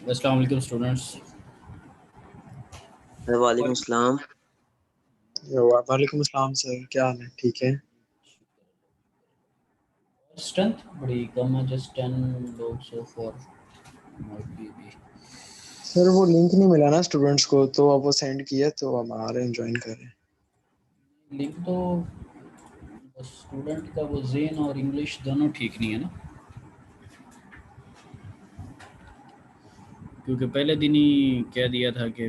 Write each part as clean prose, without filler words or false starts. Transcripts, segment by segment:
अस्सलाम वालेकुम स्टूडेंट्स। वालेकुम सलाम। वालेकुम अस्सलाम सर, क्या हाल है? ठीक है। स्ट्रेंथ बड़ी कम है, जस्ट 10 लोग so for might be. Sir वो लिंक नहीं मिला ना स्टूडेंट्स को, तो अब वो सेंड किया तो हम आ रहे हैं, ज्वाइन कर रहे हैं। लिंक तो स्टूडेंट का वो ज़ेन और इंग्लिश दोनों ठीक नहीं है ना, क्योंकि पहले दिन ही कह दिया था कि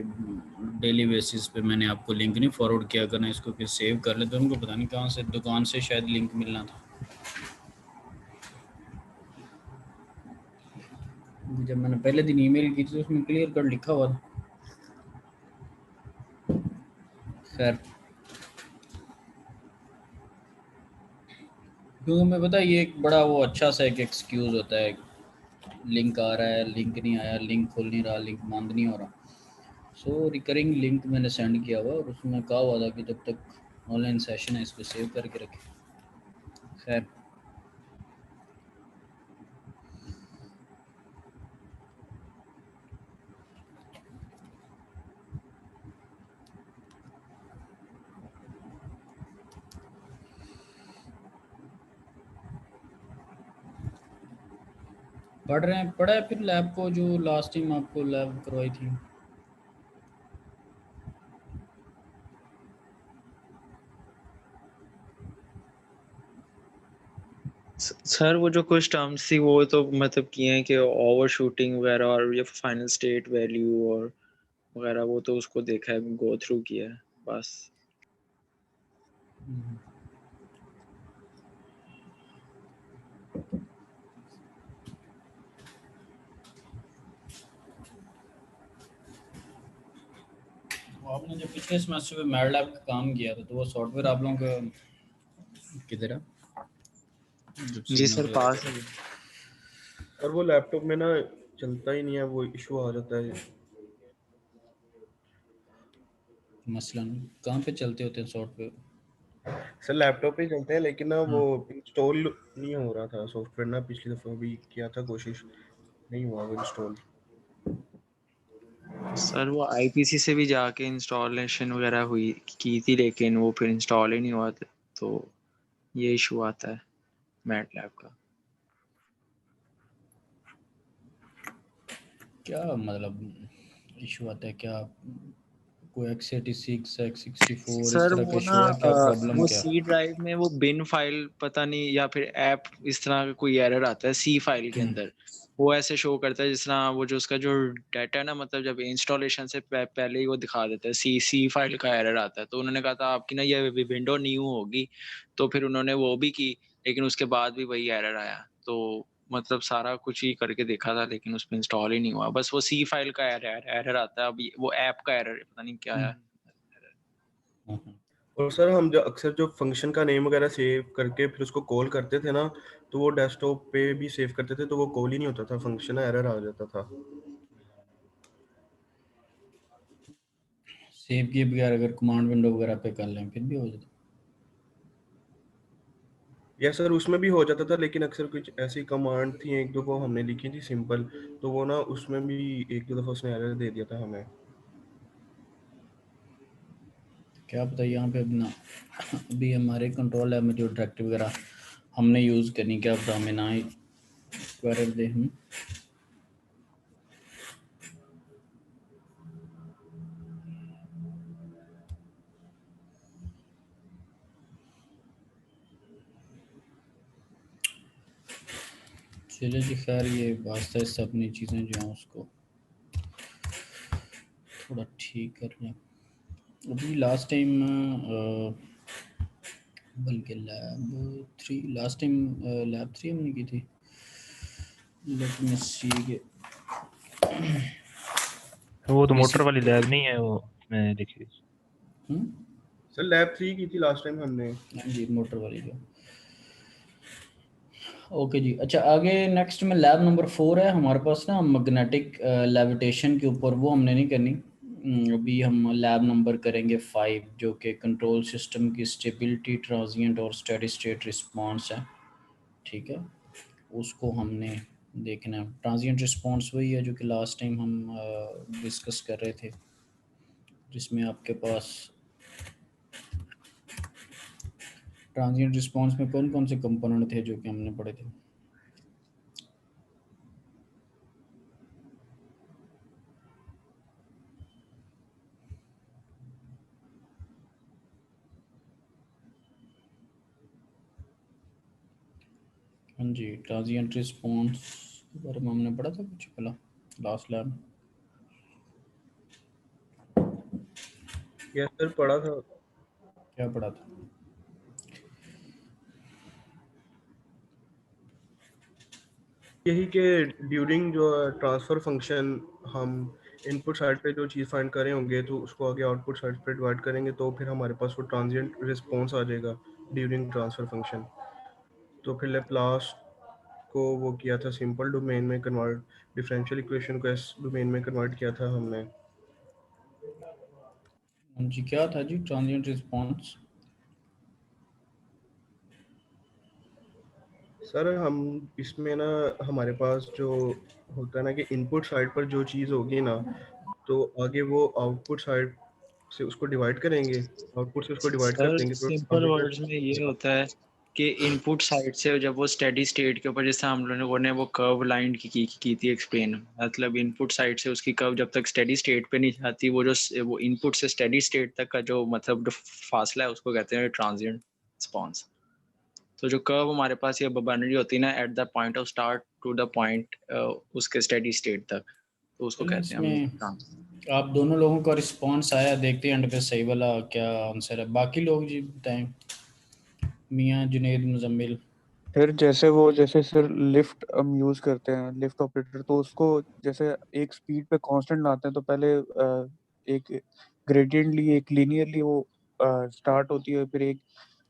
डेली बेसिस पे मैंने आपको लिंक नहीं फॉरवर्ड किया करना, इसको कि सेव कर ले। तो उनको पता नहीं कहाँ से दुकान से शायद लिंक मिलना था। जब मैंने पहले दिन ईमेल की थी तो उसमें क्लियर कट लिखा हुआ था। खैर, क्योंकि मैं पता ये एक बड़ा वो अच्छा सा एक एक्सक्यूज़ होता है, लिंक आ रहा है, लिंक नहीं आया, लिंक खुल नहीं रहा, लिंक बंद नहीं हो रहा। सो रिकरिंग लिंक मैंने सेंड किया हुआ और उसमें कहा हुआ था कि जब तक ऑनलाइन सेशन है इसको सेव करके रखें। खैर, पढ़ रहे हैं, पढ़ा है फिर लैब को, जो लास्ट टाइम आपको लैब करवाई थी। सर वो जो कुछ टर्म्स थी वो तो मतलब किए हैं कि ओवर शूटिंग वगैरह और ये फाइनल स्टेट वैल्यू और वगैरह, वो तो उसको देखा है, गो थ्रू किया है बस। आपने जब पिछले सेमेस्टर में मैड लैब का काम किया था तो वो सॉफ्टवेयर आप लोगों का किधर है? जी सर, पास है। और वो लैपटॉप में ना चलता ही नहीं है, वो इशू आ जाता है। मसलन कहाँ पे चलते होते हैं सॉफ्टवेयर? सर लैपटॉप पे ही चलते हैं, लेकिन ना वो इंस्टॉल नहीं हो रहा था सॉफ्टवेयर ना। पिछली दफा भी किया था कोशिश, नहीं हुआ वो इंस्टॉल। सर वो आईपीसी से भी जाके इंस्टॉलेशन वगैरह हुई की थी, लेकिन वो फिर इंस्टॉल ही नहीं हुआ था, तो ये इशू आता है मैटलैब का। क्या मतलब इशू आता है? क्या कोई x86 x64 इस सर तरह का वो ना इशू है? क्या प्रॉब्लम वो क्या? सी ड्राइव में वो बिन फाइल पता नहीं, या फिर ऐप इस तरह का कोई एरर आता है सी फाइल के अंदर। वो ऐसे शो करता है जिस तरह वो जो उसका जो डाटा है ना, मतलब जब इंस्टॉलेशन से पहले ही वो दिखा देता है सी फाइल का एरर आता है। तो उन्होंने कहा था आपकी ना ये विंडो न्यू होगी, तो फिर उन्होंने वो भी की, लेकिन उसके बाद भी वही एरर आया। तो मतलब सारा कुछ ही करके देखा था, लेकिन उसमें इंस्टॉल ही नहीं हुआ। बस वो सी फाइल का एरर आता है। अभी वो ऐप का एरर है, पता नहीं क्या है। और सर हम जो अक्सर जो फंक्शन का नेम वगैरह सेव करके फिर उसको कॉल करते थे ना, तो वो डेस्कटॉप पे भी सेव करते थे तो वो कॉल ही नहीं होता था, फंक्शन एरर आ जाता था। सेव किए बगैर अगर कमांड विंडो वगैरह पे कर लें फिर भी हो जाता? या सर उसमें भी हो जाता था, लेकिन अक्सर कुछ ऐसी कमांड थी, एक दो को हमने लिखी थी सिंपल, तो वो ना उसमें भी एक दो दफा उसने एरर दे दिया था हमें। क्या पता यहाँ पे ना अभी हमारे कंट्रोल लैब में जो डायरेक्टिव वगैरह हमने यूज़ करनी, क्या पता हमें ना ही एरर दे। हम चलिए जी, खैर ये वास्ता है अपनी चीज़ें जो हैं उसको थोड़ा ठीक कर लें। अभी लास्ट टाइम बल्कि लास्ट टाइम लैब 3 हमने की थी। लेट मी सी के वो तो मोटर वाली लैब नहीं है, वो मैं देखी। सर लैब 3 की थी लास्ट टाइम हमने। हाँ जी, मोटर वाली जो। ओके जी, अच्छा आगे नेक्स्ट में लैब नंबर 4 है हमारे पास ना, मैग्नेटिक लेविटेशन के ऊपर। वो हमने नहीं करनी। अभी हम लैब नंबर करेंगे 5, जो कि कंट्रोल सिस्टम की स्टेबिलिटी, ट्रांजिएंट और स्टेडी स्टेट रिस्पांस है। ठीक है, उसको हमने देखना है। ट्रांजिएंट रिस्पॉन्स वही है जो कि लास्ट टाइम हम डिस्कस कर रहे थे, जिसमें आपके पास ट्रांजिएंट रिस्पॉन्स में कौन कौन से कंपोनेंट थे जो कि हमने पढ़े थे। हाँ जी, ट्रांजिएंट रिस्पॉन्स के बारे में हमने पढ़ा था कुछ पहला लास्ट लैब। यस सर, पढ़ा था। क्या पढ़ा था? यही कि ड्यूरिंग जो ट्रांसफर फंक्शन हम इनपुट साइड पे जो चीज़ फाइंड कर रहे होंगे तो उसको आगे आउटपुट साइड पे डिवाइड करेंगे तो फिर हमारे पास वो ट्रांजिएंट रिस्पॉन्स आ जाएगा ड्यूरिंग ट्रांसफर फंक्शन। तो फिर लेप्लास को वो किया था सिंपल डोमेन में कन्वर्ट, डिफरेंशियल इक्वेशन को एस डोमेन में कन्वर्ट किया था हमने। हाँ जी, क्या था जी ट्रांजिएंट रिस्पॉन्स? सर हम इसमें ना हमारे पास जो होता है ना कि इनपुट साइड पर जो चीज़ होगी ना तो आगे वो आउटपुट साइड से उसको डिवाइड करेंगे, आउटपुट से उसको डिवाइड कर सर देंगे तो सिंपल आगे का वर्ड्स में ये होता है कि इनपुट साइड से जब वो स्टेडी स्टेट के ऊपर, जैसे हम लोगों ने वो कर्व लाइन की थी एक्सप्लेन, मतलब इनपुट साइड से उसकी कर्व जब तक स्टेडी स्टेट पे नहीं जाती, वो इनपुट से स्टेडी स्टेट तक का जो मतलब जो फासला है उसको कहते हैं ट्रांजिएंट रिस्पॉन्स। तो जो कर्व हमारे पास ये बाउंड्री होती है ना at the point of start to the point उसके स्टेडी स्टेट तक, तो उसको चलिए, कहते हैं हम इसमें आप दोनों लोगों का रिस्पॉन्स आया, देखते हैं एंड पे सही वाला क्या आंसर है। बाकी लोग जी बताएं, मियाँ जुनेद मुजम्मिल। फिर जैसे सर लिफ्ट हम यूज करते हैं लिफ्ट ऑपरेटर, तो उसको जैसे एक स्पीड पे कांस्टेंट लाते हैं तो पहले एक ग्रेडियंटली एक लीनियरली वो स्टार्ट होती है, फिर एक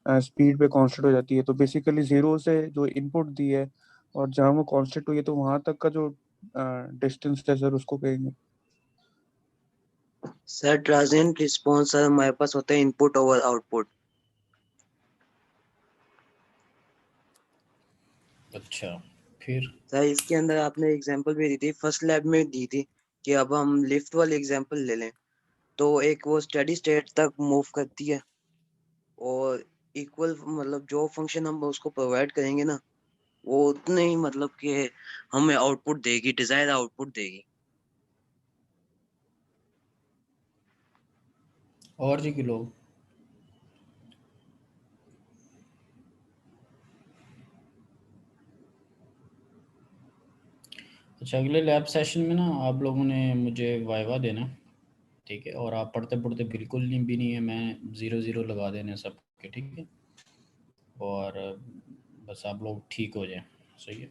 स्पीड पे कांस्टेंट हो जाती है। तो बेसिकली जीरो से जो इनपुट दी है और जहाँ वो कांस्टेंट हुई है तो वहां तक का जो डिस्टेंस है सर उसको कहेंगे। सर ट्रांजिएंट रिस्पॉन्स सर हमारे पास होता है इनपुट ओवर आउटपुट। अच्छा, फिर सर इसके अंदर आपने एग्जांपल भी दी थी, फर्स्ट लैब में दी थी कि अब हम लिफ्ट वाली एग्जांपल ले लें तो एक वो स्टेडी स्टेट तक मूव करती है और इक्वल मतलब जो फंक्शन हम उसको प्रोवाइड करेंगे ना वो उतने ही मतलब कि हमें आउटपुट देगी, डिजायर्ड आउटपुट देगी। और जी के लोग? अच्छा, अगले लैब सेशन में ना आप लोगों ने मुझे वाइवा देना, ठीक है? और आप पढ़ते पढ़ते बिल्कुल नहीं भी नहीं है, मैं 0 0 लगा देने सबके, ठीक है? और बस आप लोग ठीक हो जाएं, सही है?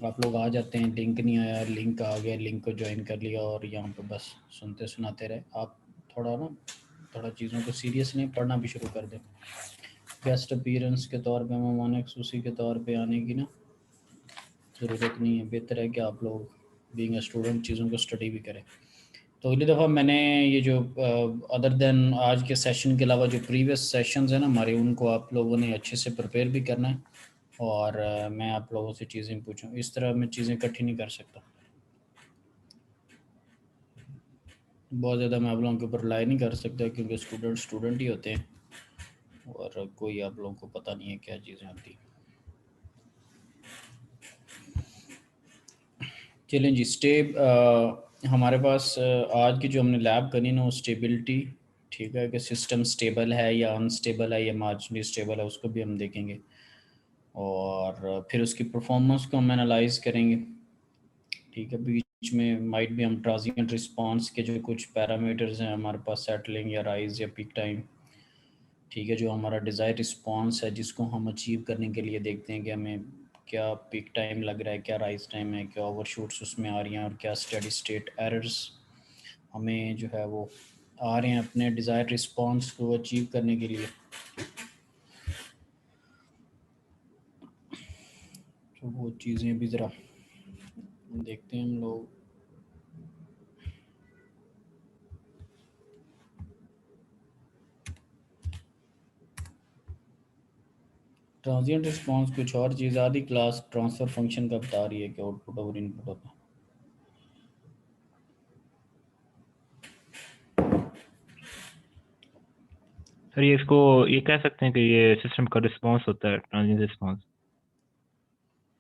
आप लोग आ जाते हैं, लिंक नहीं आया, लिंक आ गया, लिंक को ज्वाइन कर लिया और यहाँ पे बस सुनते सुनाते रहे। आप थोड़ा चीज़ों को सीरियस नहीं, पढ़ना भी शुरू कर दें। गेस्ट अपीयरेंस के तौर पे, मेहमान खुसूसी के तौर पे आने की ना ज़रूरत नहीं है। बेहतर है कि आप लोग बीइंग अ स्टूडेंट चीज़ों को स्टडी भी करें। तो अगली दफ़ा मैंने ये जो अदर देन आज के सेशन के अलावा जो प्रीवियस सेशंस हैं ना हमारे, उनको आप लोगों ने अच्छे से प्रिपेयर भी करना है और मैं आप लोगों से चीज़ें पूछूं, इस तरह मैं चीज़ें इकट्ठी नहीं कर सकता। बहुत ज़्यादा मैं आप लोगों के ऊपर रिलाई नहीं कर सकता क्योंकि स्टूडेंट ही होते हैं और कोई आप लोगों को पता नहीं है क्या चीज़ें होती हैं। चलें जी, हमारे पास आज की जो हमने लैब करनी ना वो स्टेबिलिटी, ठीक है? कि सिस्टम स्टेबल है या अनस्टेबल है या मार्जिनली स्टेबल है, उसको भी हम देखेंगे और फिर उसकी परफॉर्मेंस को हम एनालाइज करेंगे, ठीक है? बीच में माइट भी हम ट्रांजिएंट रिस्पांस के जो कुछ पैरामीटर्स हैं हमारे पास, सेटलिंग या राइज या पीक टाइम, ठीक है, जो हमारा डिज़ायर रिस्पांस है जिसको हम अचीव करने के लिए देखते हैं कि हमें क्या पीक टाइम लग रहा है, क्या राइज टाइम है, क्या ओवरशूट्स उसमें आ रही हैं और क्या स्टेडी स्टेट एरर्स हमें जो है वो आ रहे हैं अपने डिज़ायर रिस्पांस को अचीव करने के लिए। तो वो चीज़ें भी ज़रा देखते हैं हम लोग। ट्रांजिएंट रिस्पांस कुछ और चीज़, आधी क्लास ट्रांसफर फंक्शन का बता रही है कि आउटपुट और इनपुट होता है। सर ये इसको ये कह सकते हैं कि ये सिस्टम का रिस्पांस होता है, ट्रांजिएंट रिस्पांस,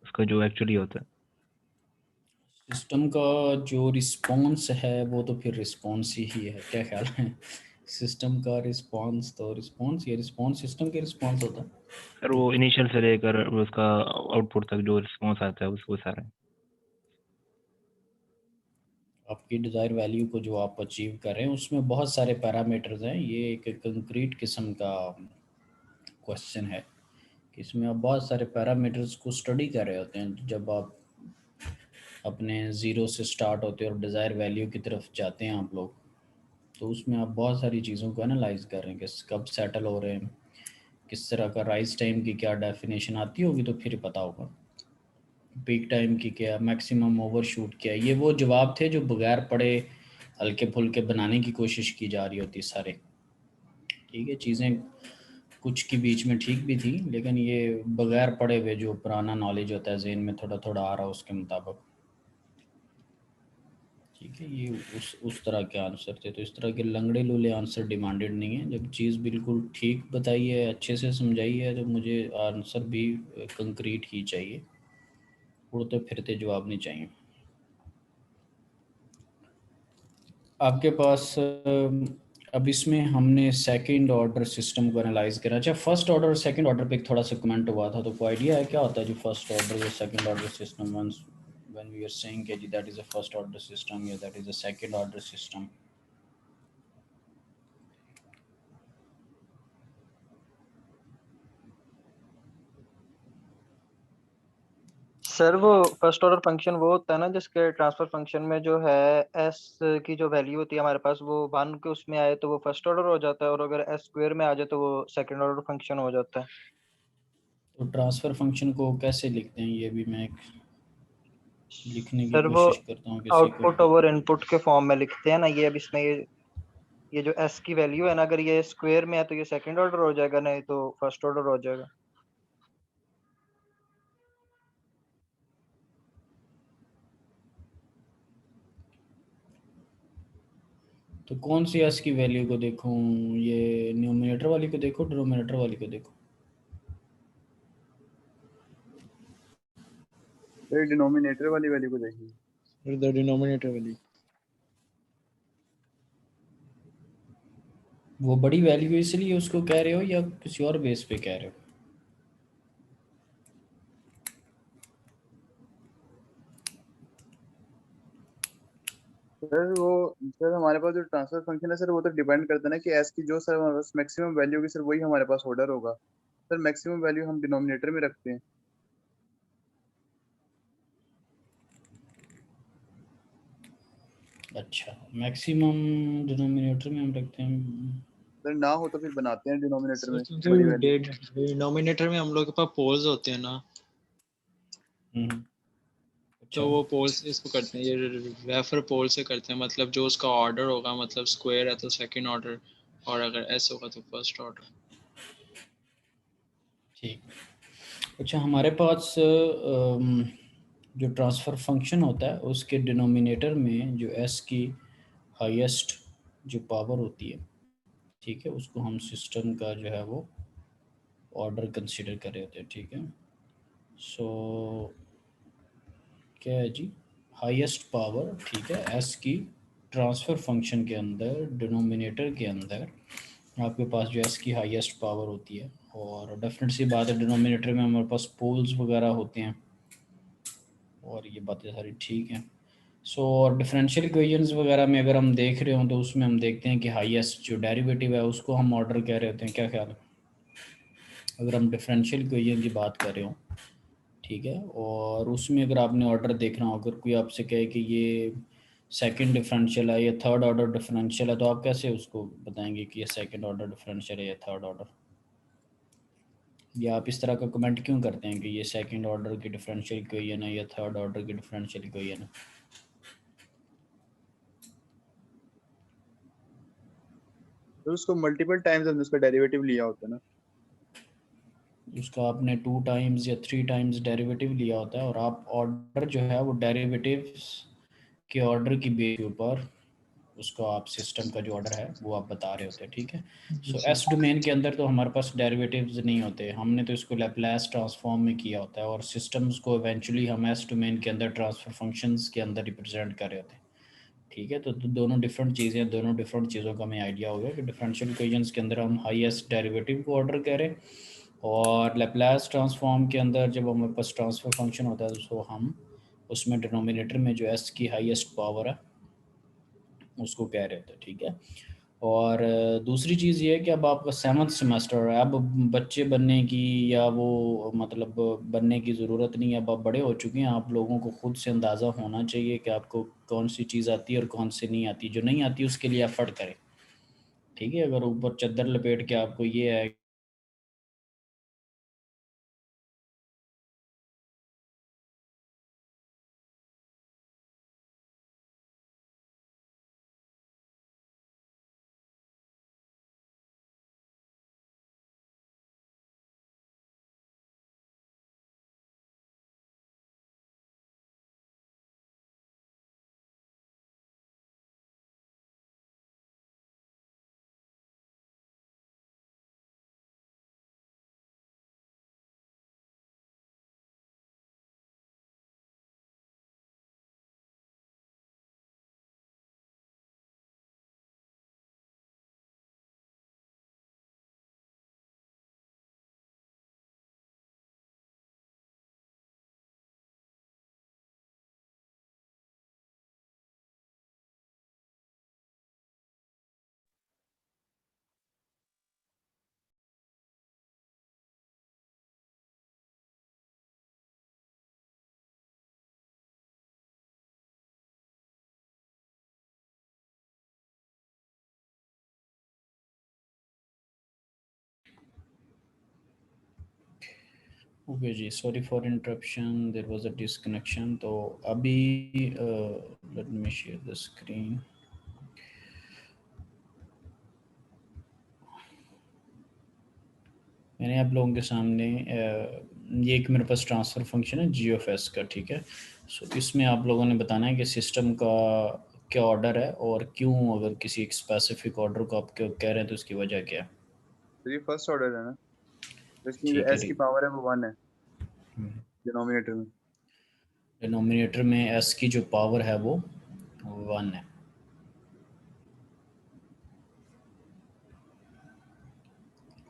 उसका जो एक्चुअली होता है। सिस्टम का जो रिस्पांस है वो तो फिर रिस्पांस ही है, क्या ख्याल है? सिस्टम का रिस्पांस तो रिस्पांस, ये रिस्पांस सिस्टम के रिस्पांस होता है। सर वो इनिशियल से लेकर उसका आउटपुट तक जो रिस्पांस आता है उसको सारा। आपकी डिज़ायर वैल्यू को जो आप अचीव कर रहे हैं उसमें बहुत सारे पैरामीटर्स हैं। ये एक कंक्रीट किस्म का क्वेश्चन है कि इसमें आप बहुत सारे पैरामीटर्स को स्टडी कर रहे होते हैं। जब आप अपने ज़ीरो से स्टार्ट होते हैं और डिज़ायर वैल्यू की तरफ जाते हैं आप लोग, तो उसमें आप बहुत सारी चीज़ों को एनालाइज कर रहे हैं कि कब सेटल हो रहे हैं, किस तरह का राइज टाइम की क्या डेफिनेशन आती होगी तो फिर पता होगा, पीक टाइम की क्या, मैक्सिमम ओवरशूट क्या। ये वो जवाब थे जो बगैर पढ़े हल्के फुल्के बनाने की कोशिश की जा रही होती सारे। ठीक है, चीज़ें कुछ की बीच में ठीक भी थी, लेकिन ये बगैर पढ़े हुए जो पुराना नॉलेज होता है जहन में थोड़ा थोड़ा आ रहा है उसके मुताबिक। ठीक है, ये उस तरह के आंसर थे। तो इस तरह के लंगड़े लूले आंसर डिमांडेड नहीं है। जब चीज़ बिल्कुल ठीक बताई है, अच्छे से समझाई है, तो मुझे आंसर भी कंक्रीट ही चाहिए, उड़ते फिरते जवाब नहीं चाहिए। आपके पास अब इसमें हमने सेकंड ऑर्डर सिस्टम को एनालाइज करा। अच्छा, फर्स्ट ऑर्डर और सेकंड ऑर्डर पे थोड़ा सा कमेंट हुआ था, तो कोई आइडिया है क्या होता है जो फर्स्ट ऑर्डर या second order system? When we are saying कि that is a first order system या that is a second order system. Sir वो फर्स्ट ऑर्डर फंक्शन वो होता है ना जिसके ट्रांसफर फंक्शन में जो है एस की जो वैल्यू होती है हमारे पास वो 1 के उसमें आए तो वो फर्स्ट ऑर्डर हो जाता है, और अगर एस स्क्वायर में आ जाए तो वो सेकंड ऑर्डर फंक्शन हो जाता है। तो ट्रांसफर फंक्शन को कैसे लिखते हैं, ये भी मैं लिखने की सर वो कोशिश करता हूँ किसी को। आउटपुट ओवर इनपुट के फॉर्म में लिखते हैं ना। ये अब इसमें ये जो एस की वैल्यू है ना, अगर ये स्क्वायर में है तो ये सेकंड ऑर्डर हो जाएगा, नहीं तो फर्स्ट ऑर्डर हो जाएगा। तो कौन सी एस की वैल्यू को देखूं, ये न्यूमरेटर वाली को देखो, डिनोमिनेटर वाली को देखो? फिर डिनोमिनेटर वाली वैल्यू को देखिए। फिर द डिनोमिनेटर वाली। वो बड़ी वैल्यू इसलिए उसको कह रहे हो या किसी और बेस पे कह रहे हो? सर वो सर हमारे पास जो ट्रांसफर फंक्शन है सर वो तो डिपेंड करता है ना कि एस की जो सर हमारे पास मैक्सिमम वैल्यू की सर वही हमारे पास ऑर्डर होगा। सर मैक्सिमम वैल्यू हम डिनोमिनेटर में रखते हैं। अच्छा, मैक्सिमम डिनोमिनेटर में हम रखते हैं। सर ना हो तो फिर बनाते हैं डिनोमिनेटर सर में बड़ी वैल्यू। क्योंकि डिनोमिनेटर में हम लोग के पास पोल्स होते हैं ना, अच्छा, तो वो पोल्स इसको करते हैं, ये रेफर पोल से करते हैं। मतलब जो उसका ऑर्डर होगा, मतलब स्क्वायर है तो सेकंड ऑर्डर, और अगर एस होगा तो फर्स्ट ऑर्डर। ठीक। अच्छा, हमारे पास जो ट्रांसफ़र फंक्शन होता है उसके डिनोमिनेटर में जो एस की हाईएस्ट जो पावर होती है, ठीक है, उसको हम सिस्टम का जो है वो ऑर्डर कंसीडर कर रहे होते हैं। ठीक है, सो क्या है जी, हाईएस्ट पावर, ठीक है, एस की ट्रांसफ़र फंक्शन के अंदर डिनोमिनेटर के अंदर आपके पास जो एस की हाईएस्ट पावर होती है। और डेफिनेट सी बात है, डिनोमिनेटर में हमारे पास पोल्स वगैरह होते हैं और ये बातें सारी ठीक हैं। सो और डिफरेंशियल इक्वेशंस वगैरह में अगर हम देख रहे हों तो उसमें हम देखते हैं कि हाईएस्ट जो डेरिवेटिव है उसको हम ऑर्डर कह रहे होते हैं। क्या ख्याल है, अगर हम डिफरेंशियल इक्वेशन की बात कर रहे हों, ठीक है, और उसमें अगर आपने ऑर्डर देखना हो, अगर कोई आपसे कहे कि ये सेकंड डिफरेंशियल है या थर्ड ऑर्डर डिफरेंशियल है, तो आप कैसे उसको बताएंगे कि ये सेकंड ऑर्डर डिफरेंशियल है या थर्ड ऑर्डर? या आप इस तरह का कमेंट क्यों करते हैं कि ये सेकंड ऑर्डर की डिफरेंशियल इक्वेशन है या थर्ड ऑर्डर की डिफरेंशियल इक्वेशन है? तो उसको मल्टीपल टाइम्स हमने उसका डेरिवेटिव लिया होता है ना। उसका आपने 2 टाइम्स या 3 टाइम्स डेरिवेटिव लिया होता है और आप ऑर्डर जो है वो डेरिवेटिव्स के ऑर्डर की बेस के ऊपर उसको आप सिस्टम का जो ऑर्डर है वो आप बता रहे होते हैं, ठीक है। सो एस डोमेन के अंदर तो हमारे पास डेरिवेटिव्स नहीं होते, हमने तो इसको लैप्लास ट्रांसफॉर्म में किया होता है और सिस्टम्स को इवेंचुअली हम एस डोमेन के अंदर ट्रांसफर फंक्शंस के अंदर रिप्रेजेंट कर रहे होते हैं, ठीक है। तो दोनों डिफरेंट चीज़ें, दोनों डिफरेंट चीज़ों का हमें आइडिया हो गया कि डिफरेंशियल इक्वेशंस के अंदर हम हाईएस्ट डेरिवेटिव को ऑर्डर करें और लैप्लास ट्रांसफॉर्म के अंदर जब हमारे पास ट्रांसफर फंक्शन होता है तो हम उसमें डिनोमिनेटर में जो एस की हाईएस्ट पावर है उसको कह रहे थे, ठीक है। और दूसरी चीज़ ये है कि अब आपका 7th सेमेस्टर है, अब बच्चे बनने की या वो मतलब बनने की ज़रूरत नहीं है, अब आप बड़े हो चुके हैं, आप लोगों को खुद से अंदाज़ा होना चाहिए कि आपको कौन सी चीज़ आती है और कौन सी नहीं आती। जो नहीं आती उसके लिए एफर्ट करें, ठीक है। अगर ऊपर चद्दर लपेट के आपको ये है ओके जी, sorry for interruption, there was a disconnection. तो अभी let me share the screen. मैंने आप लोगों के सामने ये एक मेरे पास ट्रांसफ़र फंक्शन है जी ऑफ एस का, ठीक है। सो इसमें आप लोगों ने बताना है कि सिस्टम का क्या ऑर्डर है और क्यों, अगर किसी एक स्पेसिफिक ऑर्डर को आप क्यों कह रहे हैं तो उसकी वजह क्या है। तो ये फर्स्ट ऑर्डर है ना, तो इसमें जो ठीक है, एस की पावर है वो 1 है डिनोमिनेटर में। डिनोमिनेटर में एस की जो पावर है वो 1 है।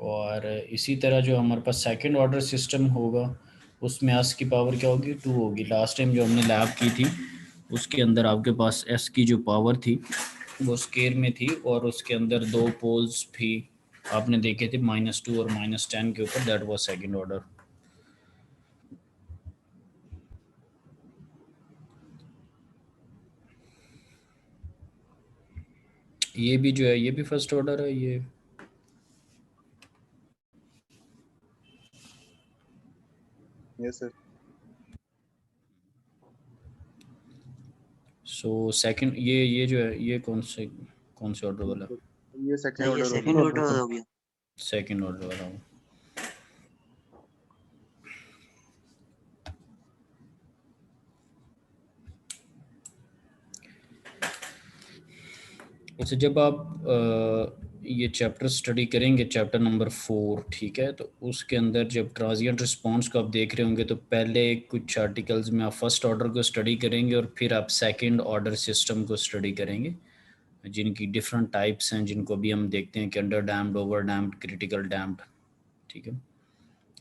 और इसी तरह जो हमारे पास सेकंड ऑर्डर सिस्टम होगा उसमें एस की पावर क्या होगी, 2 होगी। लास्ट टाइम जो हमने लैब की थी उसके अंदर आपके पास एस की जो पावर थी वो स्केयर में थी और उसके अंदर 2 पोल्स भी आपने देखे थे, -2 और -10 के ऊपर, दैट वाज सेकंड ऑर्डर। ये भी जो है ये भी फर्स्ट ऑर्डर है ये। Yes sir. सो सेकंड ये जो है ये कौन से ऑर्डर वाला, ये सेकंड ये ऑर्डर हो सेकंड गया। ऑर्डर हो गया। सेकंड ऑर्डर वाला हूँ। अच्छा, जब आप ये चैप्टर स्टडी करेंगे, चैप्टर नंबर 4, ठीक है, तो उसके अंदर जब ट्रांजिएंट रिस्पांस को आप देख रहे होंगे तो पहले कुछ आर्टिकल्स में आप फर्स्ट ऑर्डर को स्टडी करेंगे और फिर आप सेकंड ऑर्डर सिस्टम को स्टडी करेंगे, जिनकी डिफरेंट टाइप्स हैं, जिनको अभी हम देखते हैं कि under damped, over damped, critical damped, ठीक है,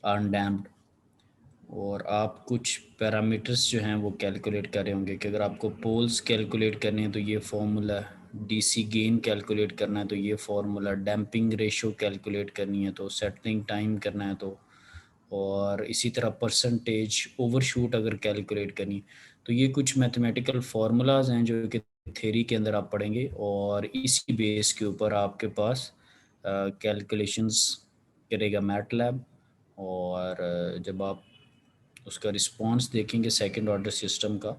अनडैम्ड। और आप कुछ पैरामीटर्स जो हैं वो कैलकुलेट कर रहे होंगे कि अगर आपको पोल्स कैलकुलेट करने हैं तो ये फॉर्मूला, डीसी गेन कैलकुलेट करना है तो ये फार्मूला, डैम्पिंग रेशियो कैलकुलेट करनी है तो, सेटलिंग टाइम करना है तो, और इसी तरह परसेंटेज ओवरशूट अगर कैलकुलेट करनी है तो ये कुछ मैथमेटिकल फार्मूलाज हैं जो कि थ्योरी के अंदर आप पढ़ेंगे और इसी बेस के ऊपर आपके पास कैलकुलेशंस करेगा मैटलैब। और जब आप उसका रिस्पांस देखेंगे सेकंड ऑर्डर सिस्टम का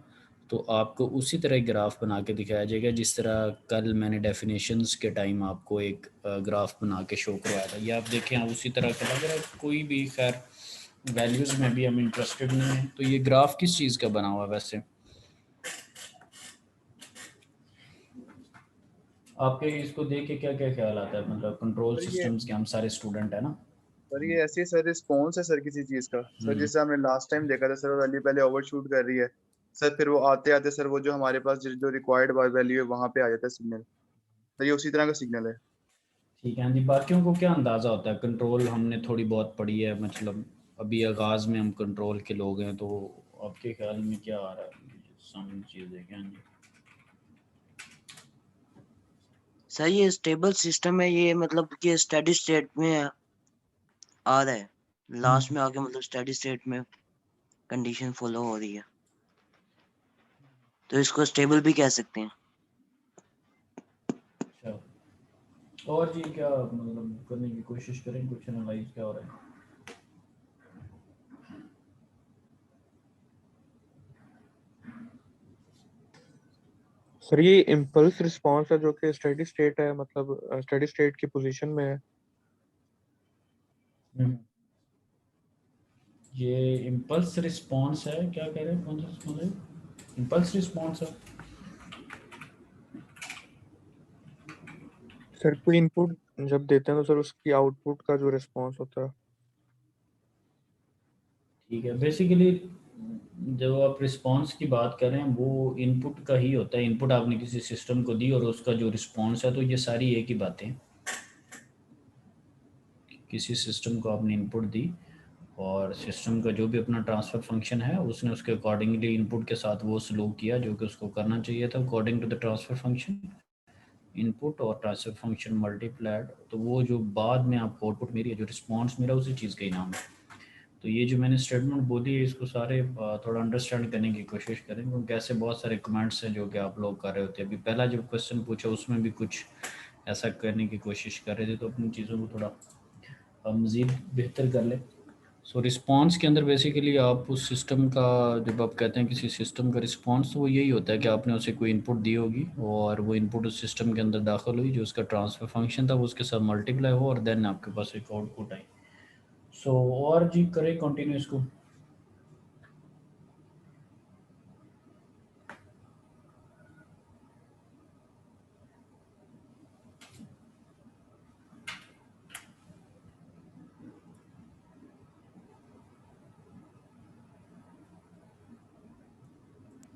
तो आपको उसी तरह एक ग्राफ बना के दिखाया जाएगा जिस तरह कल मैंने डेफिनेशंस के टाइम आपको एक ग्राफ बना के शो करवाया था। ये आप देखें उसी तरह का लग रहा है। कोई भी खैर वैल्यूज़ में भी हम इंटरेस्टेड नहीं हैं। तो ये ग्राफ किस चीज़ का बना हुआ है वैसे? आपके इसको देख के क्या क्या ख्याल आता है? मतलब कंट्रोल सिस्टम्स के हम सारे स्टूडेंट है ना। सर ये ऐसी सर रिस्पॉन्स है सर किसी चीज का सर, जैसे हमने लास्ट टाइम देखा था सर, वैल्यू पहले ओवरशूट कर रही है सर, फिर वो आते आते सर वो जो हमारे पास जो रिक्वायर्ड वैल्यू है वहां पे आ जाता है सिग्नल। सर ये उसी तरह का सिग्नल है। ठीक है हाँ जी। बाकियों को क्या अंदाज़ा होता है? कंट्रोल हमने थोड़ी बहुत पढ़ी है, मतलब अभी आगाज़ में हम कंट्रोल के लोग हैं, तो आपके ख्याल में क्या आ रहा है? सामने चीज़ें क्या जी? सर ये स्टेबल सिस्टम है, ये मतलब कि स्टेडी स्टेट में आ रहा है, लास्ट में आके मतलब स्टेडी स्टेट में कंडीशन फॉलो हो रही है, तो इसको स्टेबल भी कह सकते हैं। अच्छा, और जी क्या मतलब करने की कोशिश करें, कुछ एनालाइज क्या हो रहा है? सर ये इम्पल्स रिस्पॉन्स है जो कि स्टेडी स्टेट है, मतलब स्टेडी स्टेट की पोजीशन में है। ये इम्पल्स रिस्पॉन्स है, क्या कह रहे हैं? कौन सा रिस्पॉन्स है? इम्पल्स रिस्पॉन्स है। सर कोई इनपुट जब देते हैं तो सर उसकी आउटपुट का जो रिस्पॉन्स होता है। ठीक है, बेसिकली जो आप रिस्पॉन्स की बात कर रहे हैं वो इनपुट का ही होता है। इनपुट आपने किसी सिस्टम को दी और उसका जो रिस्पॉन्स है, तो ये सारी एक ही बातें हैं। किसी सिस्टम को आपने इनपुट दी और सिस्टम का जो भी अपना ट्रांसफ़र फंक्शन है उसने उसके अकॉर्डिंगली इनपुट के साथ वो सलूक किया जो कि उसको करना चाहिए था according to the transfer function. Input और ट्रांसफ़र फंक्शन मल्टीप्लाइड, तो वो जो बाद में आपको आउटपुट मेरी है, जो रिस्पॉन्स मेरा, उसी चीज़ का ही नाम है। तो ये जो मैंने स्टेटमेंट बोली है इसको सारे थोड़ा अंडरस्टैंड करने की कोशिश करें, क्योंकि ऐसे बहुत सारे कमेंट्स हैं जो कि आप लोग कर रहे होते हैं। अभी पहला जब क्वेश्चन पूछा उसमें भी कुछ ऐसा करने की कोशिश कर रहे थे, तो अपनी चीज़ों को थोड़ा मज़ीद बेहतर कर लें। सो रिस्पॉन्स के अंदर बेसिकली आप उस सिस्टम का, जब आप कहते हैं किसी सिस्टम का रिस्पॉन्स, तो वो यही होता है कि आपने उसे कोई इनपुट दी होगी और वो इनपुट उस सिस्टम के अंदर दाखिल हुई, जो उसका ट्रांसफ़र फंक्शन था वो उसके साथ मल्टीप्लाई हो और देन आपके पास एक आउटपुट आई। सो और जी करें कंटिन्यू इसको।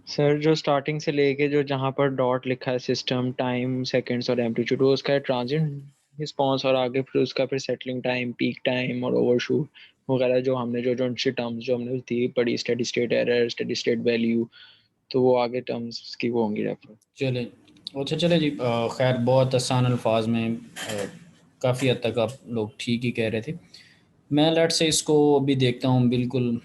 सर जो स्टार्टिंग से लेके जो जहाँ पर डॉट लिखा है सिस्टम टाइम सेकंड्स और एम्पलीट्यूड, वो उसका ट्रांजिएंट रिस्पॉन्स, और आगे फिर उसका फिर सेटलिंग टाइम, पीक टाइम और ओवरशूट वगैरह जो हमने जो जो टर्म्स जो हमने दी पढ़ी, steady state error, steady state value, तो वो आगे टर्म्स की वो होंगी रेफर। चले अच्छा चले जी। खैर बहुत आसान अल्फाज में काफ़ी हद तक आप लोग ठीक ही कह रहे थे। मैं लेट से इसको अभी देखता हूँ, बिल्कुल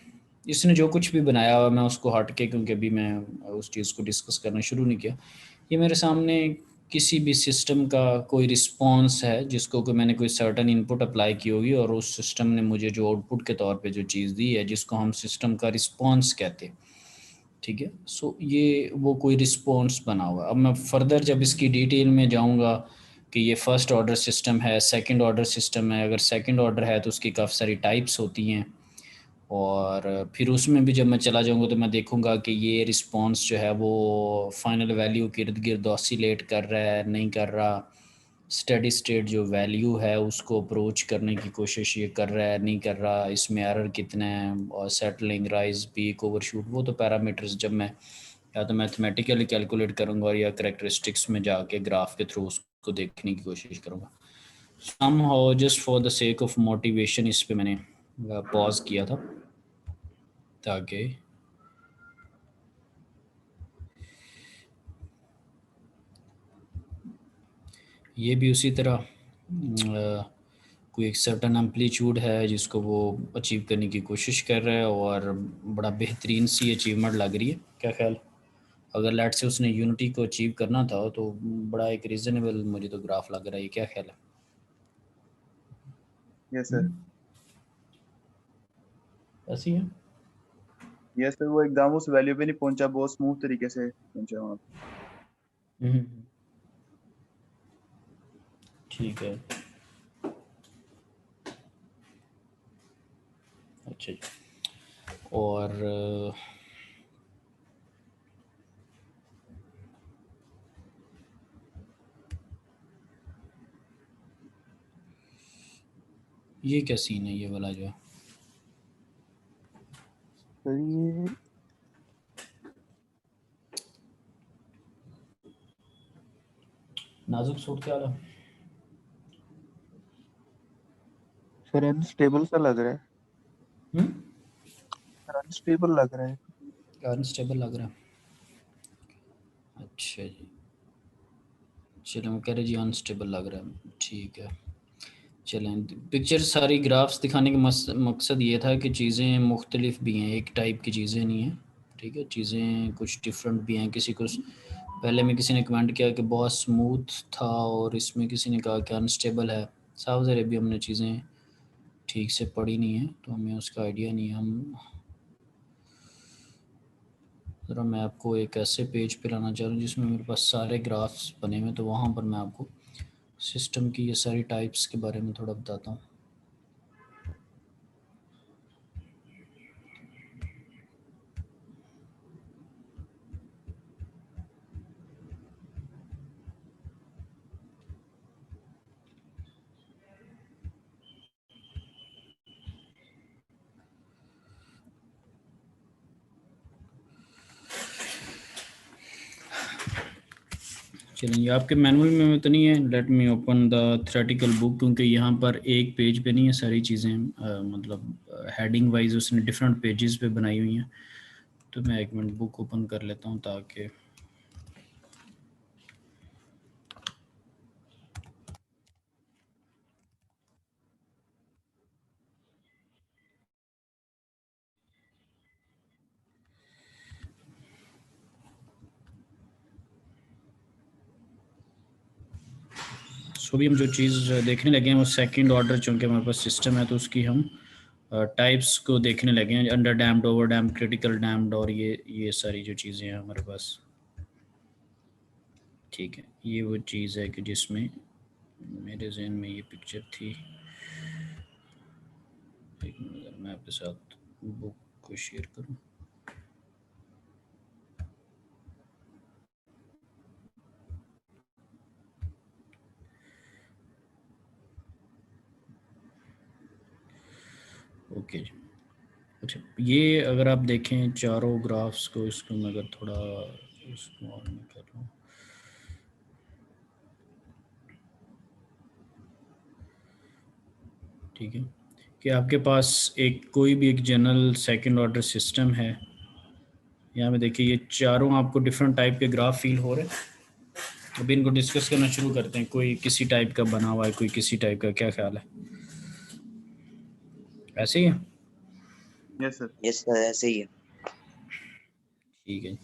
इसने जो कुछ भी बनाया हुआ मैं उसको हट के, क्योंकि अभी मैं उस चीज़ को डिस्कस करना शुरू नहीं किया। ये मेरे सामने किसी भी सिस्टम का कोई रिस्पॉन्स है जिसको कि मैंने कोई सर्टन इनपुट अप्लाई की होगी और उस सिस्टम ने मुझे जो आउटपुट के तौर पे जो चीज़ दी है, जिसको हम सिस्टम का रिस्पॉन्स कहते हैं। ठीक है, सो ये वो कोई रिस्पॉन्स बना हुआ है। अब मैं फर्दर जब इसकी डिटेल में जाऊंगा कि ये फर्स्ट ऑर्डर सिस्टम है, सेकंड ऑर्डर सिस्टम है, अगर सेकंड ऑर्डर है तो उसकी काफ़ी सारी टाइप्स होती हैं, और फिर उसमें भी जब मैं चला जाऊंगा तो मैं देखूंगा कि ये रिस्पॉन्स जो है वो फाइनल वैल्यू के इर्द गिर्द ऑसिलेट कर रहा है, नहीं कर रहा, स्टेडी स्टेट जो वैल्यू है उसको अप्रोच करने की कोशिश ये कर रहा है, नहीं कर रहा, इसमें एरर कितना है, और सेटलिंग, राइज, पीक, ओवरशूट, वो तो पैरामीटर्स जब मैं या तो मैथमेटिकली कैलकुलेट करूंगा या करेक्टरिस्टिक्स में जाके ग्राफ के थ्रू उसको देखने की कोशिश करूंगा। somehow just for the sake of motivation इस पे मैंने पॉज किया था ताकि ये भी उसी तरह कोई एक सर्टन एम्पलीट्यूड है जिसको वो अचीव करने की कोशिश कर रहा है और बड़ा बेहतरीन सी अचीवमेंट लग रही है। क्या ख्याल? अगर लेट से उसने यूनिटी को अचीव करना था तो बड़ा एक रीजनेबल मुझे तो ग्राफ लग रहा है। क्या ख्याल है? Yes sir. ऐसी है। ये सर वो एकदम उस वैल्यू पे नहीं पहुंचा, बहुत स्मूथ तरीके से पहुंचा वहाँ पे। ठीक है, अच्छा जी। और ये क्या सीन है ये वाला जो है? सर ये नाजुक सूट क्या है? सर अनस्टेबल सा लग रहा है, अनस्टेबल लग रहा है। अनस्टेबल लग रहा है, अच्छा जी। चलो मैं कह रहे जी अनस्टेबल लग रहा है, ठीक है। चलें, पिक्चर सारी ग्राफ्स दिखाने का मकसद ये था कि चीज़ें मुख्तलिफ भी हैं, एक टाइप की चीज़ें नहीं हैं, ठीक है। चीज़ें कुछ डिफरेंट भी हैं। किसी को पहले में किसी ने कमेंट किया कि बहुत स्मूथ था और इसमें किसी ने कहा कि अनस्टेबल है। साफ ज़रा भी हमने चीज़ें ठीक से पढ़ी नहीं है तो हमें उसका आइडिया नहीं है। हम ज़रा मैं आपको एक ऐसे पेज पे लाना चाह रहा हूँ जिसमें मेरे पास सारे ग्राफ्स बने हुए, तो वहाँ पर मैं आपको सिस्टम की ये सारी टाइप्स के बारे में थोड़ा बताता हूँ। चलिए, आपके मैनुअल में तो नहीं है, let me open the theoretical book, क्योंकि यहाँ पर एक पेज पे नहीं है सारी चीज़ें, मतलब हेडिंग वाइज उसने डिफरेंट पेजेस पे बनाई हुई हैं। तो मैं एक मिनट बुक ओपन कर लेता हूँ ताकि अभी हम जो चीज़ देखने लगे हैं वो सेकंड ऑर्डर, चूँकि हमारे पास सिस्टम है तो उसकी हम टाइप्स को देखने लगे हैं, under damped, over damped, critical damped, और ये सारी जो चीज़ें हैं हमारे पास। ठीक है, ये वो चीज़ है कि जिसमें मेरे जहन में ये पिक्चर थी। एक मिनट, मैं आपके साथ बुक को शेयर करूं। ओके जी, अच्छा ये अगर आप देखें चारों ग्राफ्स को, इसको मैं अगर थोड़ा स्मॉल में कर लूँ, ठीक है, कि आपके पास एक कोई भी एक जनरल सेकंड ऑर्डर सिस्टम है। यहाँ में देखिए ये चारों आपको डिफरेंट टाइप के ग्राफ फील हो रहे हैं। अभी इनको डिस्कस करना शुरू करते हैं। कोई किसी टाइप का बना हुआ है, कोई किसी टाइप का, क्या ख्याल है? ऐसे ही है? Yes sir. यस सर, ऐसे ही है। ठीक है,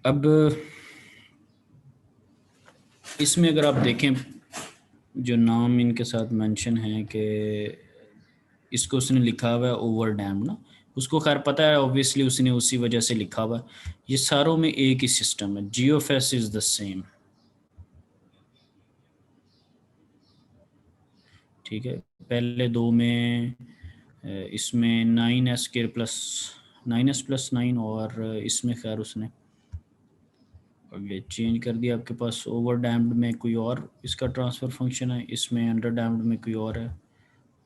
अब इसमें अगर आप देखें जो नाम इनके साथ मेंशन है कि इसको उसने लिखा हुआ है ओवर डैम ना, उसको खैर पता है ऑब्वियसली, उसने उसी वजह से लिखा हुआ है। ये सारों में एक ही सिस्टम है, जीओफएस इज द सेम, ठीक है। पहले दो में इसमें 9s+9 और इसमें खैर उसने ये चेंज कर दिया। आपके पास ओवर डैम्ड में कोई और इसका ट्रांसफ़र फंक्शन है, इसमें अंडर डैम्ड में कोई और है,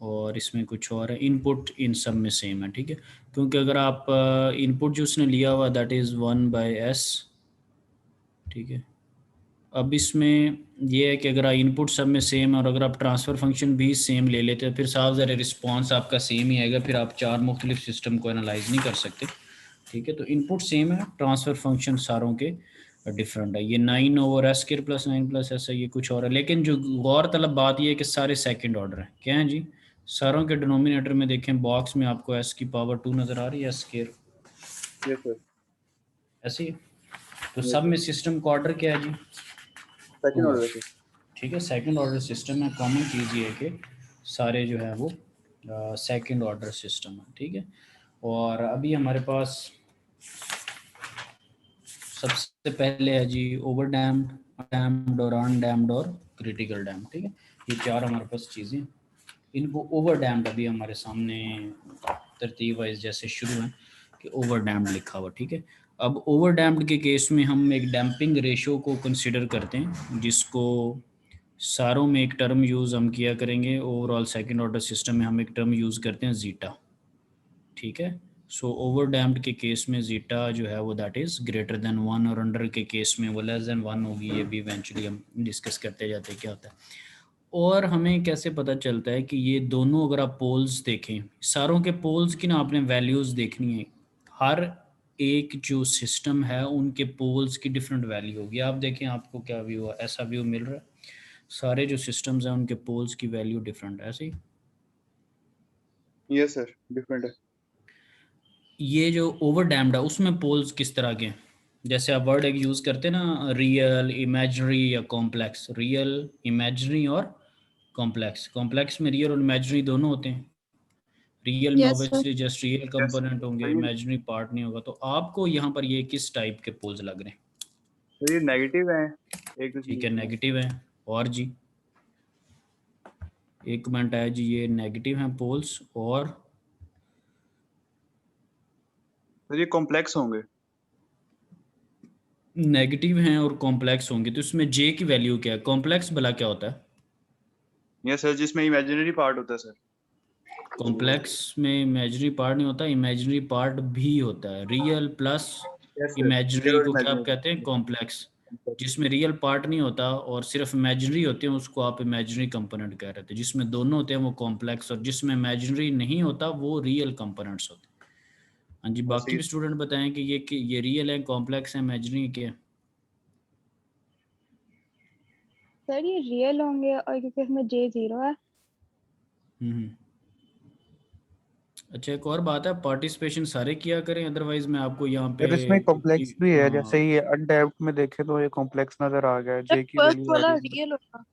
और इसमें कुछ और है। इनपुट इन सब में सेम है, ठीक है, क्योंकि अगर आप इनपुट जो उसने लिया हुआ दैट इज़ 1/s, ठीक है। अब इसमें ये है कि अगर इनपुट सब में सेम और अगर आप ट्रांसफ़र फंक्शन भी सेम ले लेते हैं, फिर साफ ज़रा रिस्पॉन्स आपका सेम ही आएगा, फिर आप चार मुख्तलिफ सिस्टम को एनालाइज नहीं कर सकते, ठीक है। तो इनपुट सेम है, ट्रांसफ़र फंक्शन सारों के डिफरेंट है। ये 9/s² + 9 + s है, ये कुछ और है। लेकिन जो गौर तलब बात ये है कि सारे सेकंड ऑर्डर हैं। क्या है जी? सारों के डिनोमिनेटर में देखें बॉक्स में आपको s⁻² नज़र आ रही है, s², यस सर। ऐसे ही। तो सब में सिस्टम का ऑर्डर क्या है जी? सेकंड 2 ऑर्डर है, सर। ठीक है। सेकंड ऑर्डर सिस्टम में कॉमन चीज़ ये है कि सारे जो है वो सेकंड ऑर्डर सिस्टम है, ठीक है। और अभी हमारे पास सबसे पहले है जी ओवर डैम्ड, डैम्ड और अनडैम्ड और क्रिटिकल डैम्ड, ठीक है। ये चार हमारे पास चीज़ें, इनको ओवर डैम्ड अभी हमारे सामने तरतीब वाइज जैसे शुरू है कि ओवर डैम्ड लिखा हुआ, ठीक है। अब ओवर डैम्ड के केस में हम एक डैम्पिंग रेशो को कंसिडर करते हैं, जिसको सारों में एक टर्म यूज़ हम किया करेंगे। ओवरऑल सेकंड ऑर्डर सिस्टम में हम एक टर्म यूज़ करते हैं जीटा, ठीक है। सो ओवर डैम्ड के केस में जीटा जो है वो दैट इज़ ग्रेटर देन 1 और अंडर के केस में वो लेस देन 1 होगी। ये भी इवेंचुअली हम डिस्कस करते जाते हैं क्या होता है। और हमें कैसे पता चलता है कि ये दोनों, अगर आप पोल्स देखें, सारों के पोल्स की ना आपने वैल्यूज़ देखनी है। हर एक जो सिस्टम है उनके पोल्स की डिफरेंट वैल्यू होगी। आप देखें आपको क्या व्यू, ऐसा व्यू मिल रहा है, सारे जो सिस्टम्स हैं उनके पोल्स की वैल्यू डिफरेंट है, ऐसे ही। यस सर, डिफरेंट है। ये जो ओवर डैम्ड है उसमें पोल्स किस तरह के हैं? जैसे आप वर्ड एक यूज़ करते हैं ना, रियल, इमेजिनरी या कॉम्प्लेक्स। रियल, इमेजिनरी और कॉम्प्लेक्स। कॉम्प्लेक्स में रियल और इमेजिनरी दोनों होते हैं। रियल में yes sir. Obviously just real yes component होंगे, सर, इमेजिनरी पार्ट नहीं होगा। तो आपको यहाँ पर ये किस टाइप के पोल्स लग रहे हैं? ये नेगेटिव है एक ठीक है, नेगेटिव है। और जी एक कमेंट आया जी, ये नेगेटिव हैं पोल्स। और सर ये कॉम्प्लेक्स होंगे। नेगेटिव हैं और कॉम्प्लेक्स होंगे, तो इसमें जे की वैल्यू क्या है? कॉम्प्लेक्स भला क्या होता है? यस सर, जिसमें इमेजिनरी पार्ट होता है सर। कॉम्प्लेक्स में इमेजिनरी पार्ट नहीं होता, इमेजिनरी पार्ट भी होता है। Real plus yes sir, imaginary real और को क्या आप कहते हैं? इमेजिनरी। कॉम्प्लेक्स। जिसमें रियल पार्ट नहीं होता और सिर्फ इमेजिनरी होते हैं उसको आप इमेजिनरी कंपोनेंट कह रहे थे। जिसमें दोनों होते हैं वो कॉम्प्लेक्स, और जिसमें इमेजिनरी नहीं होता वो रियल कंपोनेंट्स होते हैं। हाँ जी, बाकी भी स्टूडेंट बताएं कि ये रियल है, कॉम्प्लेक्स है, इमेजिनरी क्या है? सर ये रियल होंगे, और क्योंकि इसमें जे 0 है। हम्म। अच्छा, एक और बात है, पार्टिसिपेशन सारे किया करें, अदरवाइज मैं आपको यहाँ पे फिर इसमें कॉम्प्लेक्स भी है, जैसे हाँ, ये अनडैम्प्ड में देखें तो ये कॉम्प्लेक्स नजर आ गया है, सर जे की फर्स्ट वैल्यू आ वाला रही है। रियल होगा।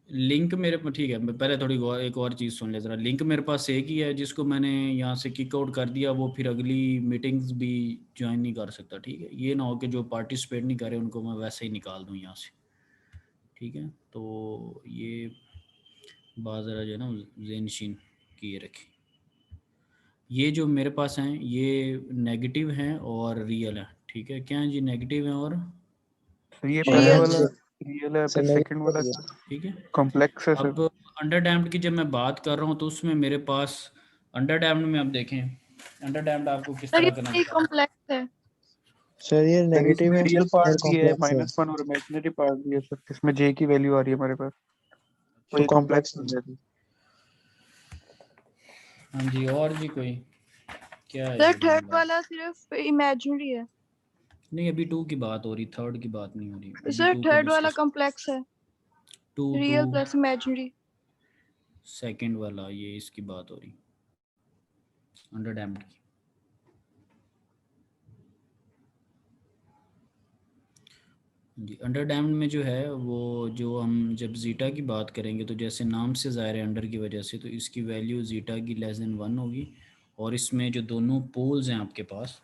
लिंक मेरे पास ठीक है। मैं पहले थोड़ी एक और चीज़ सुन ले ज़रा। लिंक मेरे पास एक ही है, जिसको मैंने यहाँ से किक आउट कर दिया, वो फिर अगली मीटिंग्स भी ज्वाइन नहीं कर सकता, ठीक है। ये ना हो कि जो पार्टिसिपेट नहीं करे उनको मैं वैसे ही निकाल दूँ यहाँ से, ठीक है। तो ये बात ज़रा जो है ना ज़हनशीन किए रखें। ये जो मेरे पास हैं ये नेगेटिव हैं और रियल है, ठीक है। क्या है जी? नेगेटिव है और तो ये और पहले रियल वाला नेगेटिव रियल है, सर, फिर सेकंड वाला नेगेटिव ठीक है। कॉम्प्लेक्स है सर। अब अंडर डैम्ड की जब मैं बात कर रहा हूँ तो उसमें मेरे पास अंडर डैम्ड में आप देखें, अंडर डैम्ड आपको किस सर तरह का ये नजर आता है? कॉम्प्लेक्स है। सर ये सर नेगेटिव इसमें है रियल और पार्ट भी है, कॉम्प्लेक्स है, -1 और इमेजिनरी पार्ट भी है सर, इसमें जे की वैल्यू आ रही है हमारे पास, तो तो ये कॉम्प्लेक्स कॉम्प्लेक्स हो जाएगी। हाँ जी, और जी कोई क्या है सर जी थर्ड मामला? वाला सिर्फ इमेजिनरी है। नहीं, अभी 2 की बात हो रही, थर्ड की बात नहीं हो रही, अभी सर 2 को थर्ड वाला डिस्कस। कॉम्प्लेक्स है, 2 रियल प्लस इमेजिनरी। सेकंड वाला, ये इसकी बात हो रही अंडर डैम्ड की। जी, अंडर डैम्ड में जो है वो, जो हम जब जीटा की बात करेंगे तो जैसे नाम से ज़ाहिर है अंडर की वजह से, तो इसकी वैल्यू जीटा की लेस देन 1 होगी। और इसमें जो दोनों पोल्स हैं आपके पास,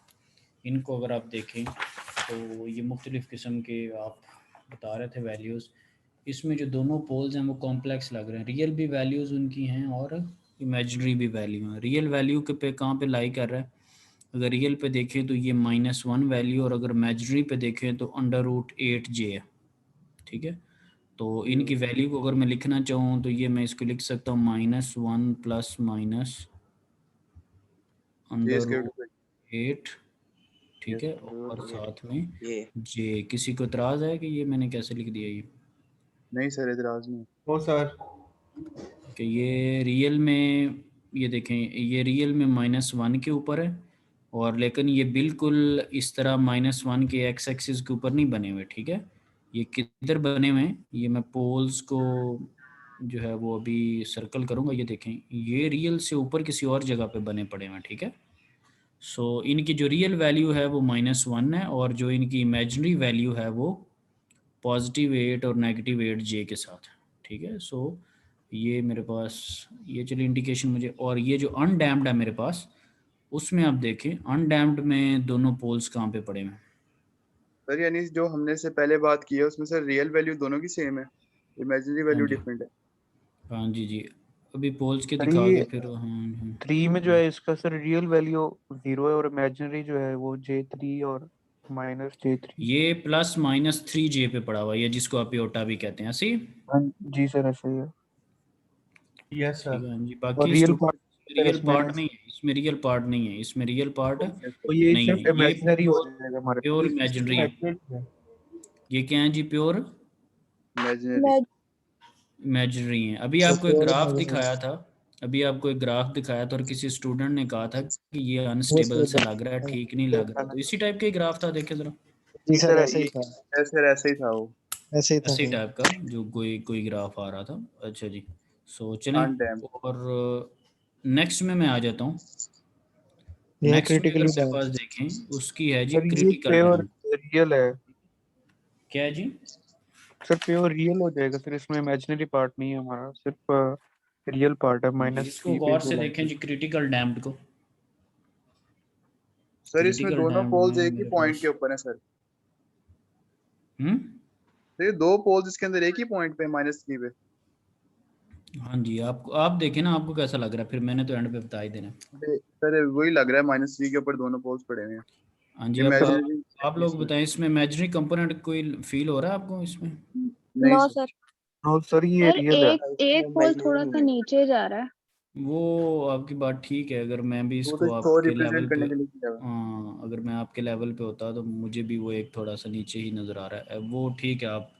इनको अगर आप देखें तो ये मुख्तलिफ़ किस्म के आप बता रहे थे वैल्यूज़। इसमें जो दोनों पोल्स हैं वो कॉम्प्लेक्स लग रहे हैं। रियल भी वैल्यूज़ उनकी हैं और इमेजिनरी भी वैल्यू हैं। रियल वैल्यू के पे कहाँ पे लाई कर रहा है? अगर रियल पे देखें तो ये -1 वैल्यू, और अगर इमेजिनरी पे देखें तो √8j है, ठीक है। तो इनकी वैल्यू को अगर मैं लिखना चाहूँ तो ये मैं इसको लिख सकता हूँ -1 प्लस माइनस √8, ठीक है। और साथ में ये जे। किसी को इतराज़ है कि ये मैंने कैसे लिख दिया ये? नहीं सर, इतराज नहीं। ओ सर, कि ये रियल में, ये देखें ये रियल में -1 के ऊपर है, और लेकिन ये बिल्कुल इस तरह -1 के एक्स एक्सिस के ऊपर नहीं बने हुए, ठीक है। ये किधर बने हुए हैं? ये मैं पोल्स को जो है वो अभी सर्कल करूँगा। ये देखें ये रियल से ऊपर किसी और जगह पे बने पड़े हैं, ठीक है। सो इनकी जो रियल वैल्यू है वो -1 है, और जो इनकी इमेजिनरी वैल्यू है वो +8 और -8 जे के साथ है, ठीक है। सो ये मेरे पास, ये चलिए इंडिकेशन मुझे, और ये जो अनडैम्ड है मेरे पास, उसमें आप देखें अनडैम्ड में दोनों पोल्स कहाँ पे पड़े हुए हैं। सर यानी जो हमने से पहले बात की है उसमें सर रियल वैल्यू दोनों की सेम है, इमेजिनरी हाँ वैल्यू जी, डिफरेंट है। हाँ जी जी, अभी पोल्स के सर दिखा ये के फिर हाँ 3 में जो है इसका सर रियल वैल्यू 0 है और इमेजिनरी जो है वो J3 और -J3। ये +-3 J पे पड़ा हुआ है, ये जिसको आप योटा भी कहते हैं, ऐसे ही? हाँ जी सर, ऐसा ही है। यस ठीक सर। है हाँ जी। और बाकी real student part sir real इसमें पार्ट नहीं है इसमें, रियल पार्ट नहीं है इसमें, रियल पार्ट तो ये नहीं सिर्फ है, ये इमेजिनरी हो जाएगा हमारे प्योर पास। इमेजिनरी है। ये क्या है जी? Pure imaginary. इमेजिनरी है। अभी सर आपको एक प्योर ग्राफ इमेजिनरी दिखाया था, अभी आपको एक ग्राफ दिखाया था और किसी स्टूडेंट ने कहा था कि ये यस अनस्टेबल सा सर। लग रहा है, ठीक नहीं लग रहा, तो इसी टाइप का ही ग्राफ था, देखे जरा। जी जी सर सर, ऐसे ही ये था, ऐसे ही था वो, ऐसे ही था ऐसे ही सर। टाइप का जो कोई कोई ग्राफ आ रहा था। अच्छा जी, सो चलें, अनडैम्ड। और नेक्स्ट में मैं आ जाता हूँ। ये है नेक्स्ट में अगर क्रिटिकली मेरे पास डैम्ड। देखें, उसकी है जी सर ये क्रिटिकल प्योर डैम्प। रियल है। क्या है जी? सर प्योर रियल हो जाएगा सर, इसमें इमेजिनरी पार्ट नहीं है हमारा, सिर्फ रियल पार्ट है जी, इसको -3 पे गौर जो से देखें लाइट जी, क्रिटिकल डैम्प्ड को। सर इसमें क्रिटिकल दोनों डैम्प्ड पोल्स में एक ही मेरे पॉइंट पास के ऊपर है सर। हम्म, तो ये दो पोल्स इसके अंदर एक ही पॉइंट पे -3 पे। हाँ जी, आपको आप देखें ना, आपको कैसा लग रहा है, फिर मैंने तो एंड पे बता ही देना। सर वही लग रहा है, -3 के ऊपर दोनों पोल्स पड़े हुए हैं। हाँ जी, अब इमेजिनरी आप लोग बताएं, इसमें इमेजिनरी कंपोनेंट कोई फील हो रहा है आपको इसमें? नहीं no sir. Sir. No sir, ये सर रियल है। एक पोल थोड़ा सा नीचे जा रहा है। वो आपकी बात ठीक है, अगर मैं भी वो तो इसको शो आपके लेवल रिप्रेजेंट पे, करने के लिए किया हुआ हाँ अगर मैं आपके लेवल पे होता तो मुझे भी वो एक थोड़ा सा नीचे ही नज़र आ रहा है। वो ठीक है, आप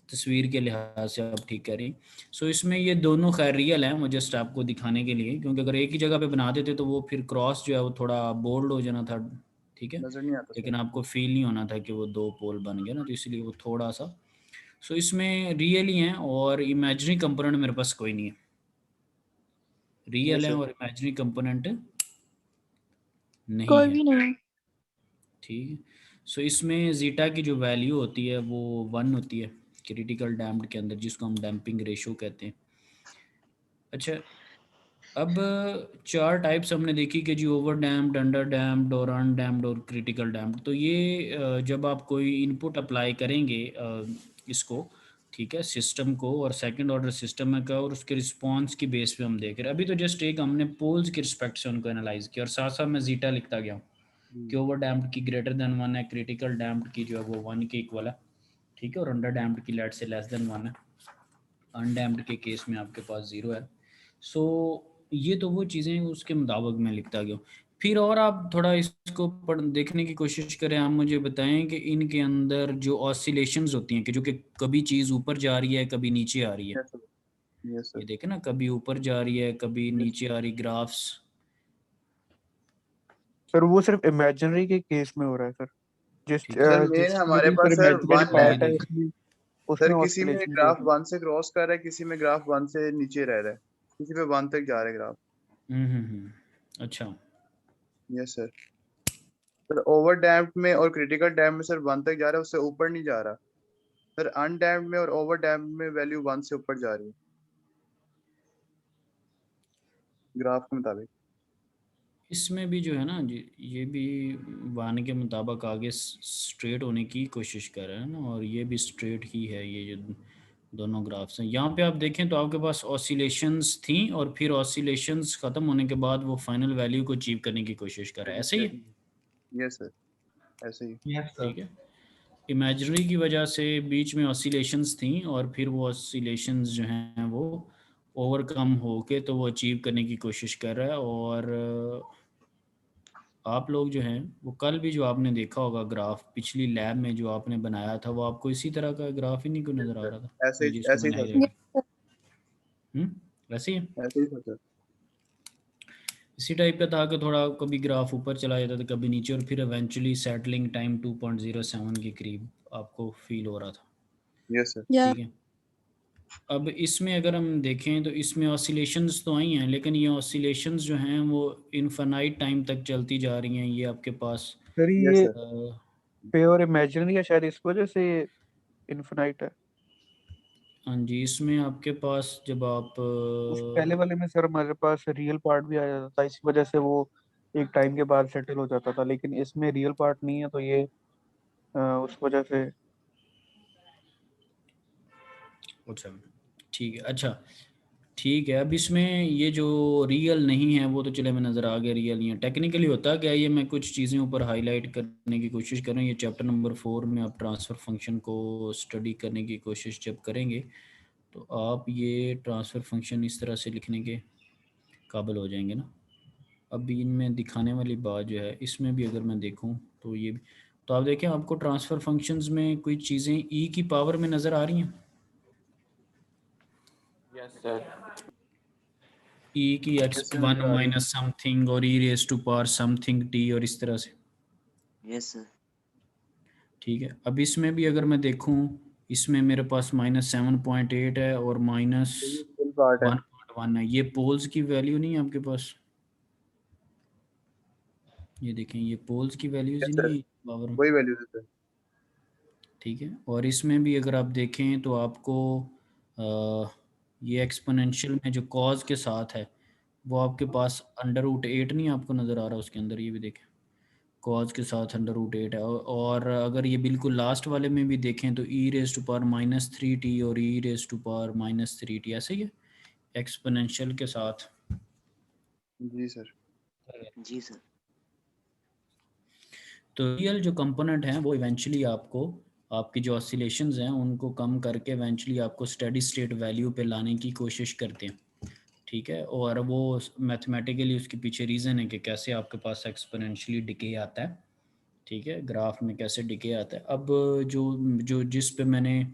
तस्वीर के लिहाज से आप ठीक कह रही। सो इसमें ये दोनों खैर रियल हैं, वो जस्ट आपको दिखाने के लिए, क्योंकि अगर एक ही जगह पे बना देते तो वो फिर क्रॉस जो है वो थोड़ा बोल्ड हो जाना था, ठीक है, नजर नहीं आता सर। लेकिन आपको फील नहीं होना था कि वो दो पोल बन गए ना, तो इसलिए वो थोड़ा सा। सो इसमें रियल ही हैं और इमेजिनरी कंपोनेंट मेरे पास कोई नहीं है, रियल यस है सर। और इमेजिनरी कंपोनेंट नहीं कोई है, भी नहीं है। ठीक है। सो इसमें जीटा की जो वैल्यू होती है वो 1 होती है क्रिटिकल डैम्प्ड के अंदर, जिसको हम डैम्पिंग रेशो कहते हैं। अच्छा, अब 4 टाइप्स हमने देखी कि जी ओवर डैम्प्ड, अंडर डैम्प्ड और अनडैम्प्ड और क्रिटिकल डैम्प्ड। तो ये जब आप कोई इनपुट अप्लाई करेंगे इसको, ठीक है, सिस्टम को, और सेकंड ऑर्डर सिस्टम में का, और उसके रिस्पांस की बेस पे हम देख रहे हैं। अभी तो जस्ट एक हमने पोल्स के रिस्पेक्ट से उनको एनालाइज किया, और साथ साथ मैं जीटा लिखता गया हूँ कि ओवर डैम्प्ड की ग्रेटर देन 1 है, क्रिटिकल डैम्प्ड की जो है वो 1 के इक्वल है, ठीक है, और अंडर डैम्प्ड की लेट से लेस देन 1 है, अनडैम्प्ड के केस में आपके पास 0 है। सो ये तो वो चीज़ें उसके मुताबिक मैं लिखता गया हूँ। फिर और आप थोड़ा इसको पढ़ देखने की कोशिश करें, आप मुझे बताएं कि इनके अंदर जो ऑसिलेशंस होती हैं, कि जो कि कभी चीज़ ऊपर जा रही है, कभी नीचे आ रही है, यस सर। यस ये सर। देखें ना, कभी ऊपर जा रही है, कभी नीचे आ रही, ग्राफ्स। सर वो सिर्फ इमेजिनरी के केस में हो रहा है सर, ठीक है, सर जिस मेन हमारे भी पास सर सर इमेजिनरी 1 है। पार्ट है देख उसमें, सर उसमें किसी में ऑसिलेशन हो ग्राफ रही है। 1 से क्रॉस कर रहा है, किसी में ग्राफ 1 से नीचे रह रहा है, किसी पे 1 तक जा रहा है ग्राफ। अच्छा, yes sir. Sir over damped में और क्रिटिकल डैम्प में सर 1 तक जा रहा है, उससे ऊपर नहीं जा रहा। सर अनडैम्प्ड में और ओवर डैम्प्ड में वैल्यू 1 से ऊपर जा रही है ग्राफ के मुताबिक। इसमें भी जो है ना जी, ये भी 1 के मुताबिक आगे स्ट्रेट होने की कोशिश कर रहे हैं ना, और ये भी स्ट्रेट ही है, ये जो दोनों ग्राफ्स हैं। यहाँ पे आप देखें तो आपके पास ऑसिलेशंस थी, और फिर ऑसिलेशंस ख़त्म होने के बाद वो फाइनल वैल्यू को अचीव करने की कोशिश कर रहा है, ऐसे ही है? यस सर, ऐसे ही। Yes sir. ठीक है, इमेजिनरी की वजह से बीच में ऑसिलेशंस थी, और फिर वो ऑसिलेशंस जो हैं वो ओवरकम होके तो वो अचीव करने की कोशिश कर रहा है। और आप लोग जो हैं वो कल भी जो आपने देखा होगा ग्राफ पिछली लैब में जो आपने बनाया था, वो आपको इसी तरह का ग्राफ ही नहीं को नज़र आ रहा था? ऐसे मुझे ही इसको ऐसे ही था बनाए सर। रहे। वैसे ही है? ऐसे ही था सर। इसी टाइप का था कि थोड़ा कभी ग्राफ ऊपर चला जाता था, कभी नीचे, और फिर इवेंचुअली सेटलिंग टाइम 2.07 के करीब आपको फील हो रहा था, यस सर। ठीक है। अब इसमें अगर हम देखें तो इसमें ऑसिलेशंस तो आई हैं, लेकिन ये ऑसिलेशंस जो हैं वो इनफाइनाइट टाइम तक चलती जा रही हैं। ये आपके पास सर यस ये सर। प्योर इमेजिनरी है, शायद इस वजह से इन्फिनाइट है। हाँ जी, इसमें आपके पास जब आप उस पहले वाले में सर हमारे पास रियल पार्ट भी आ जाता था, इसी वजह से वो एक टाइम के बाद सेटल हो जाता था, लेकिन इसमें रियल पार्ट नहीं है तो ये उस वजह से। अच्छा ठीक है, अच्छा ठीक है। अब इसमें ये जो रियल नहीं है वो तो चले मैं नज़र आ गया रियल नहीं है। टेक्निकली होता क्या है, ये मैं कुछ चीज़ें ऊपर हाईलाइट करने की कोशिश कर रहा हूँ। ये चैप्टर नंबर 4 में आप ट्रांसफ़र फंक्शन को स्टडी करने की कोशिश जब करेंगे तो आप ये ट्रांसफ़र फंक्शन इस तरह से लिखने के काबिल हो जाएंगे ना। अभी इनमें दिखाने वाली बात जो है, इसमें भी अगर मैं देखूँ तो ये भी, तो आप देखें आपको ट्रांसफ़र फंक्शंस में कोई चीज़ें ई की पावर में नज़र आ रही हैं। Yes sir. ई की एक्स वन माइनस समथिंग और E raise to power something T और इस तरह से। Yes sir. ठीक है, अब इसमें भी अगर मैं देखूं, इसमें मेरे पास -7.8 है और -1.1 है। ये पोल्स की वैल्यू नहीं है आपके पास, ये देखें ये पोल्स की वैल्यूज ही नहीं है पावर में। वही वैल्यू है। ठीक है, और इसमें भी अगर आप देखें तो आपको ये एक्सपोनेंशियल में जो कॉज के साथ है वो आपके पास √8 नहीं आपको नज़र आ रहा उसके अंदर, ये भी देखें कॉज के साथ √8 है। और अगर ये बिल्कुल लास्ट वाले में भी देखें तो ई रेज टू पावर -3t और E raise to power -3t ऐसे ही है एक्सपोनेंशियल के साथ। जी सर। जी सर। तो रियल जो कंपोनेंट हैं वो इवेंचुअली आपको आपकी जो ऑसिलेशंस हैं उनको कम करके इवेंचुअली आपको स्टेडी स्टेट वैल्यू पे लाने की कोशिश करते हैं। ठीक है, और वो मैथमेटिकली उसके पीछे रीज़न है कि कैसे आपके पास एक्सपोनेंशियली डिके आता है। ठीक है, ग्राफ में कैसे डिके आता है। अब जो जो जिस पे मैंने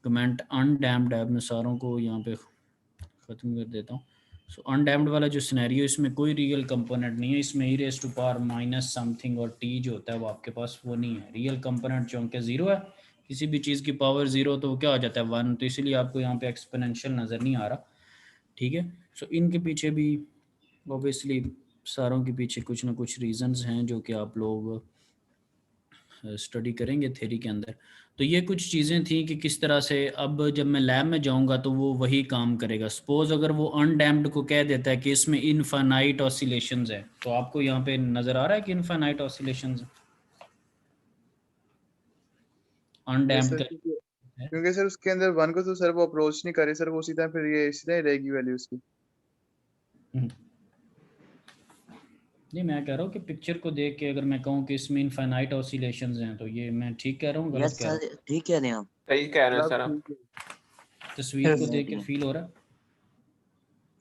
कमेंट अनडैम्ड है, मैं सारों को यहाँ पे ख़त्म कर देता हूँ। सो अनडैम्ड वाला जो सिनेरियो, इसमें कोई रियल कंपोनेंट नहीं है, इसमें E raise to power minus something और टी जो होता है वो आपके पास वो नहीं है। रियल कंपोनेंट चूँकि ज़ीरो है, किसी भी चीज़ की पावर ज़ीरो तो क्या हो जाता है 1, तो इसीलिए आपको यहाँ पे एक्सपोनेंशियल नज़र नहीं आ रहा। ठीक है, सो इनके पीछे भी ऑब्वियसली सारों के पीछे कुछ ना कुछ रीजंस हैं जो कि आप लोग स्टडी करेंगे थ्योरी के अंदर। तो ये कुछ चीज़ें थी कि किस तरह से अब जब मैं लैब में जाऊंगा तो वो वही काम करेगा। सपोज अगर वो अनडैम्प्ड को कह देता है कि इसमें इनफाइनाइट ऑसिलेशंस है, तो आपको यहाँ पे नज़र आ रहा है कि इनफाइनाइट ऑसिलेशंस अनडैम्प्ड का। क्योंकि सर उसके अंदर 1 को तो सर वो अप्रोच नहीं करे सर, वो सीधा फिर ये सीधा ही रहेगी वैल्यू उसकी। नहीं, मैं कह रहा हूँ कि पिक्चर को देख के अगर मैं कहूँ कि इसमें इनफाइनाइट ऑसिलेशंस हैं तो ये मैं ठीक कह रहा हूँ गलत कह रहा हूँ? ठीक कह रहे हैं आप। सही कह रहे हैं सर आप। तस्वीर को देख के फील हो रहा है?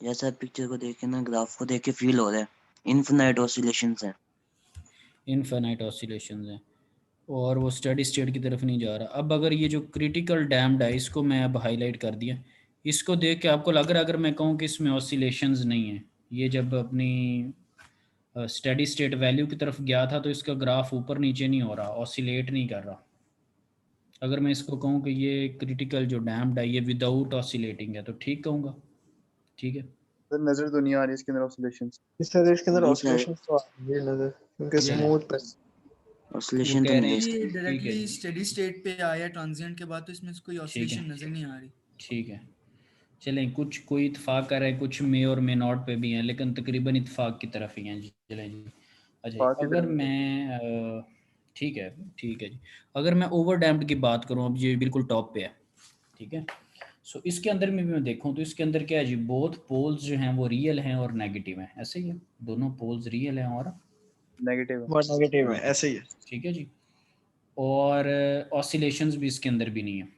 यस सर, पिक्चर को देख के ना, ग्राफ को देख के फील हो रहा है इनफिनाइट ऑसिलेशंस हैं। इनफाइनाइट ऑसिलेशंस हैं और वो स्टेडी स्टेट की तरफ नहीं जा रहा। अब अगर ये जो क्रिटिकल डैम्ड है इसको मैं अब हाईलाइट कर दिया, इसको देख के आपको लग रहा है अगर मैं कहूँ कि इसमें ऑसिलेशंस नहीं है, ये जब अपनी स्टेडी स्टेट वैल्यू की तरफ गया था तो इसका ग्राफ ऊपर नीचे नहीं हो रहा, ऑसिलेट नहीं कर रहा। अगर मैं इसको कहूँ कि ये क्रिटिकल जो डैम्ड है ये विदाउट ऑसिलेटिंग है तो ठीक कहूँगा? ठीक है सर नजर तो नहीं आ रही इसके अंदर ऑसिलेशंस। सर इसके अंदर ऑसिलेशंस तो आ रही है नजर, क्योंकि स्मूथ पर ऑसिलेशन तो नहीं ये डायरेक्टली स्टेडी स्टेट पे आया ट्रांजिएंट के बाद, तो इसमें कोई ऑसिलेशन नजर नहीं आ रही। ठीक है, चलें कुछ कोई इत्फाक कर रहे हैं, कुछ मे और मे नॉट पे भी हैं, लेकिन तकरीबन इत्फाक की तरफ ही हैं जी। चलें जी, अच्छा अगर मैं ठीक है जी, अगर मैं ओवर डैम्प्ड की बात करूं, अब ये बिल्कुल टॉप पे है। ठीक है, सो इसके अंदर में भी मैं देखूं तो इसके अंदर क्या है जी, बोथ पोल्स जो हैं वो रियल हैं और नेगेटिव हैं, ऐसे ही है, दोनों पोल्स रियल हैं और नेगेटिव है, ऐसे ही है। ठीक है जी। और ऑसिलेशंस भी इसके अंदर भी नहीं है,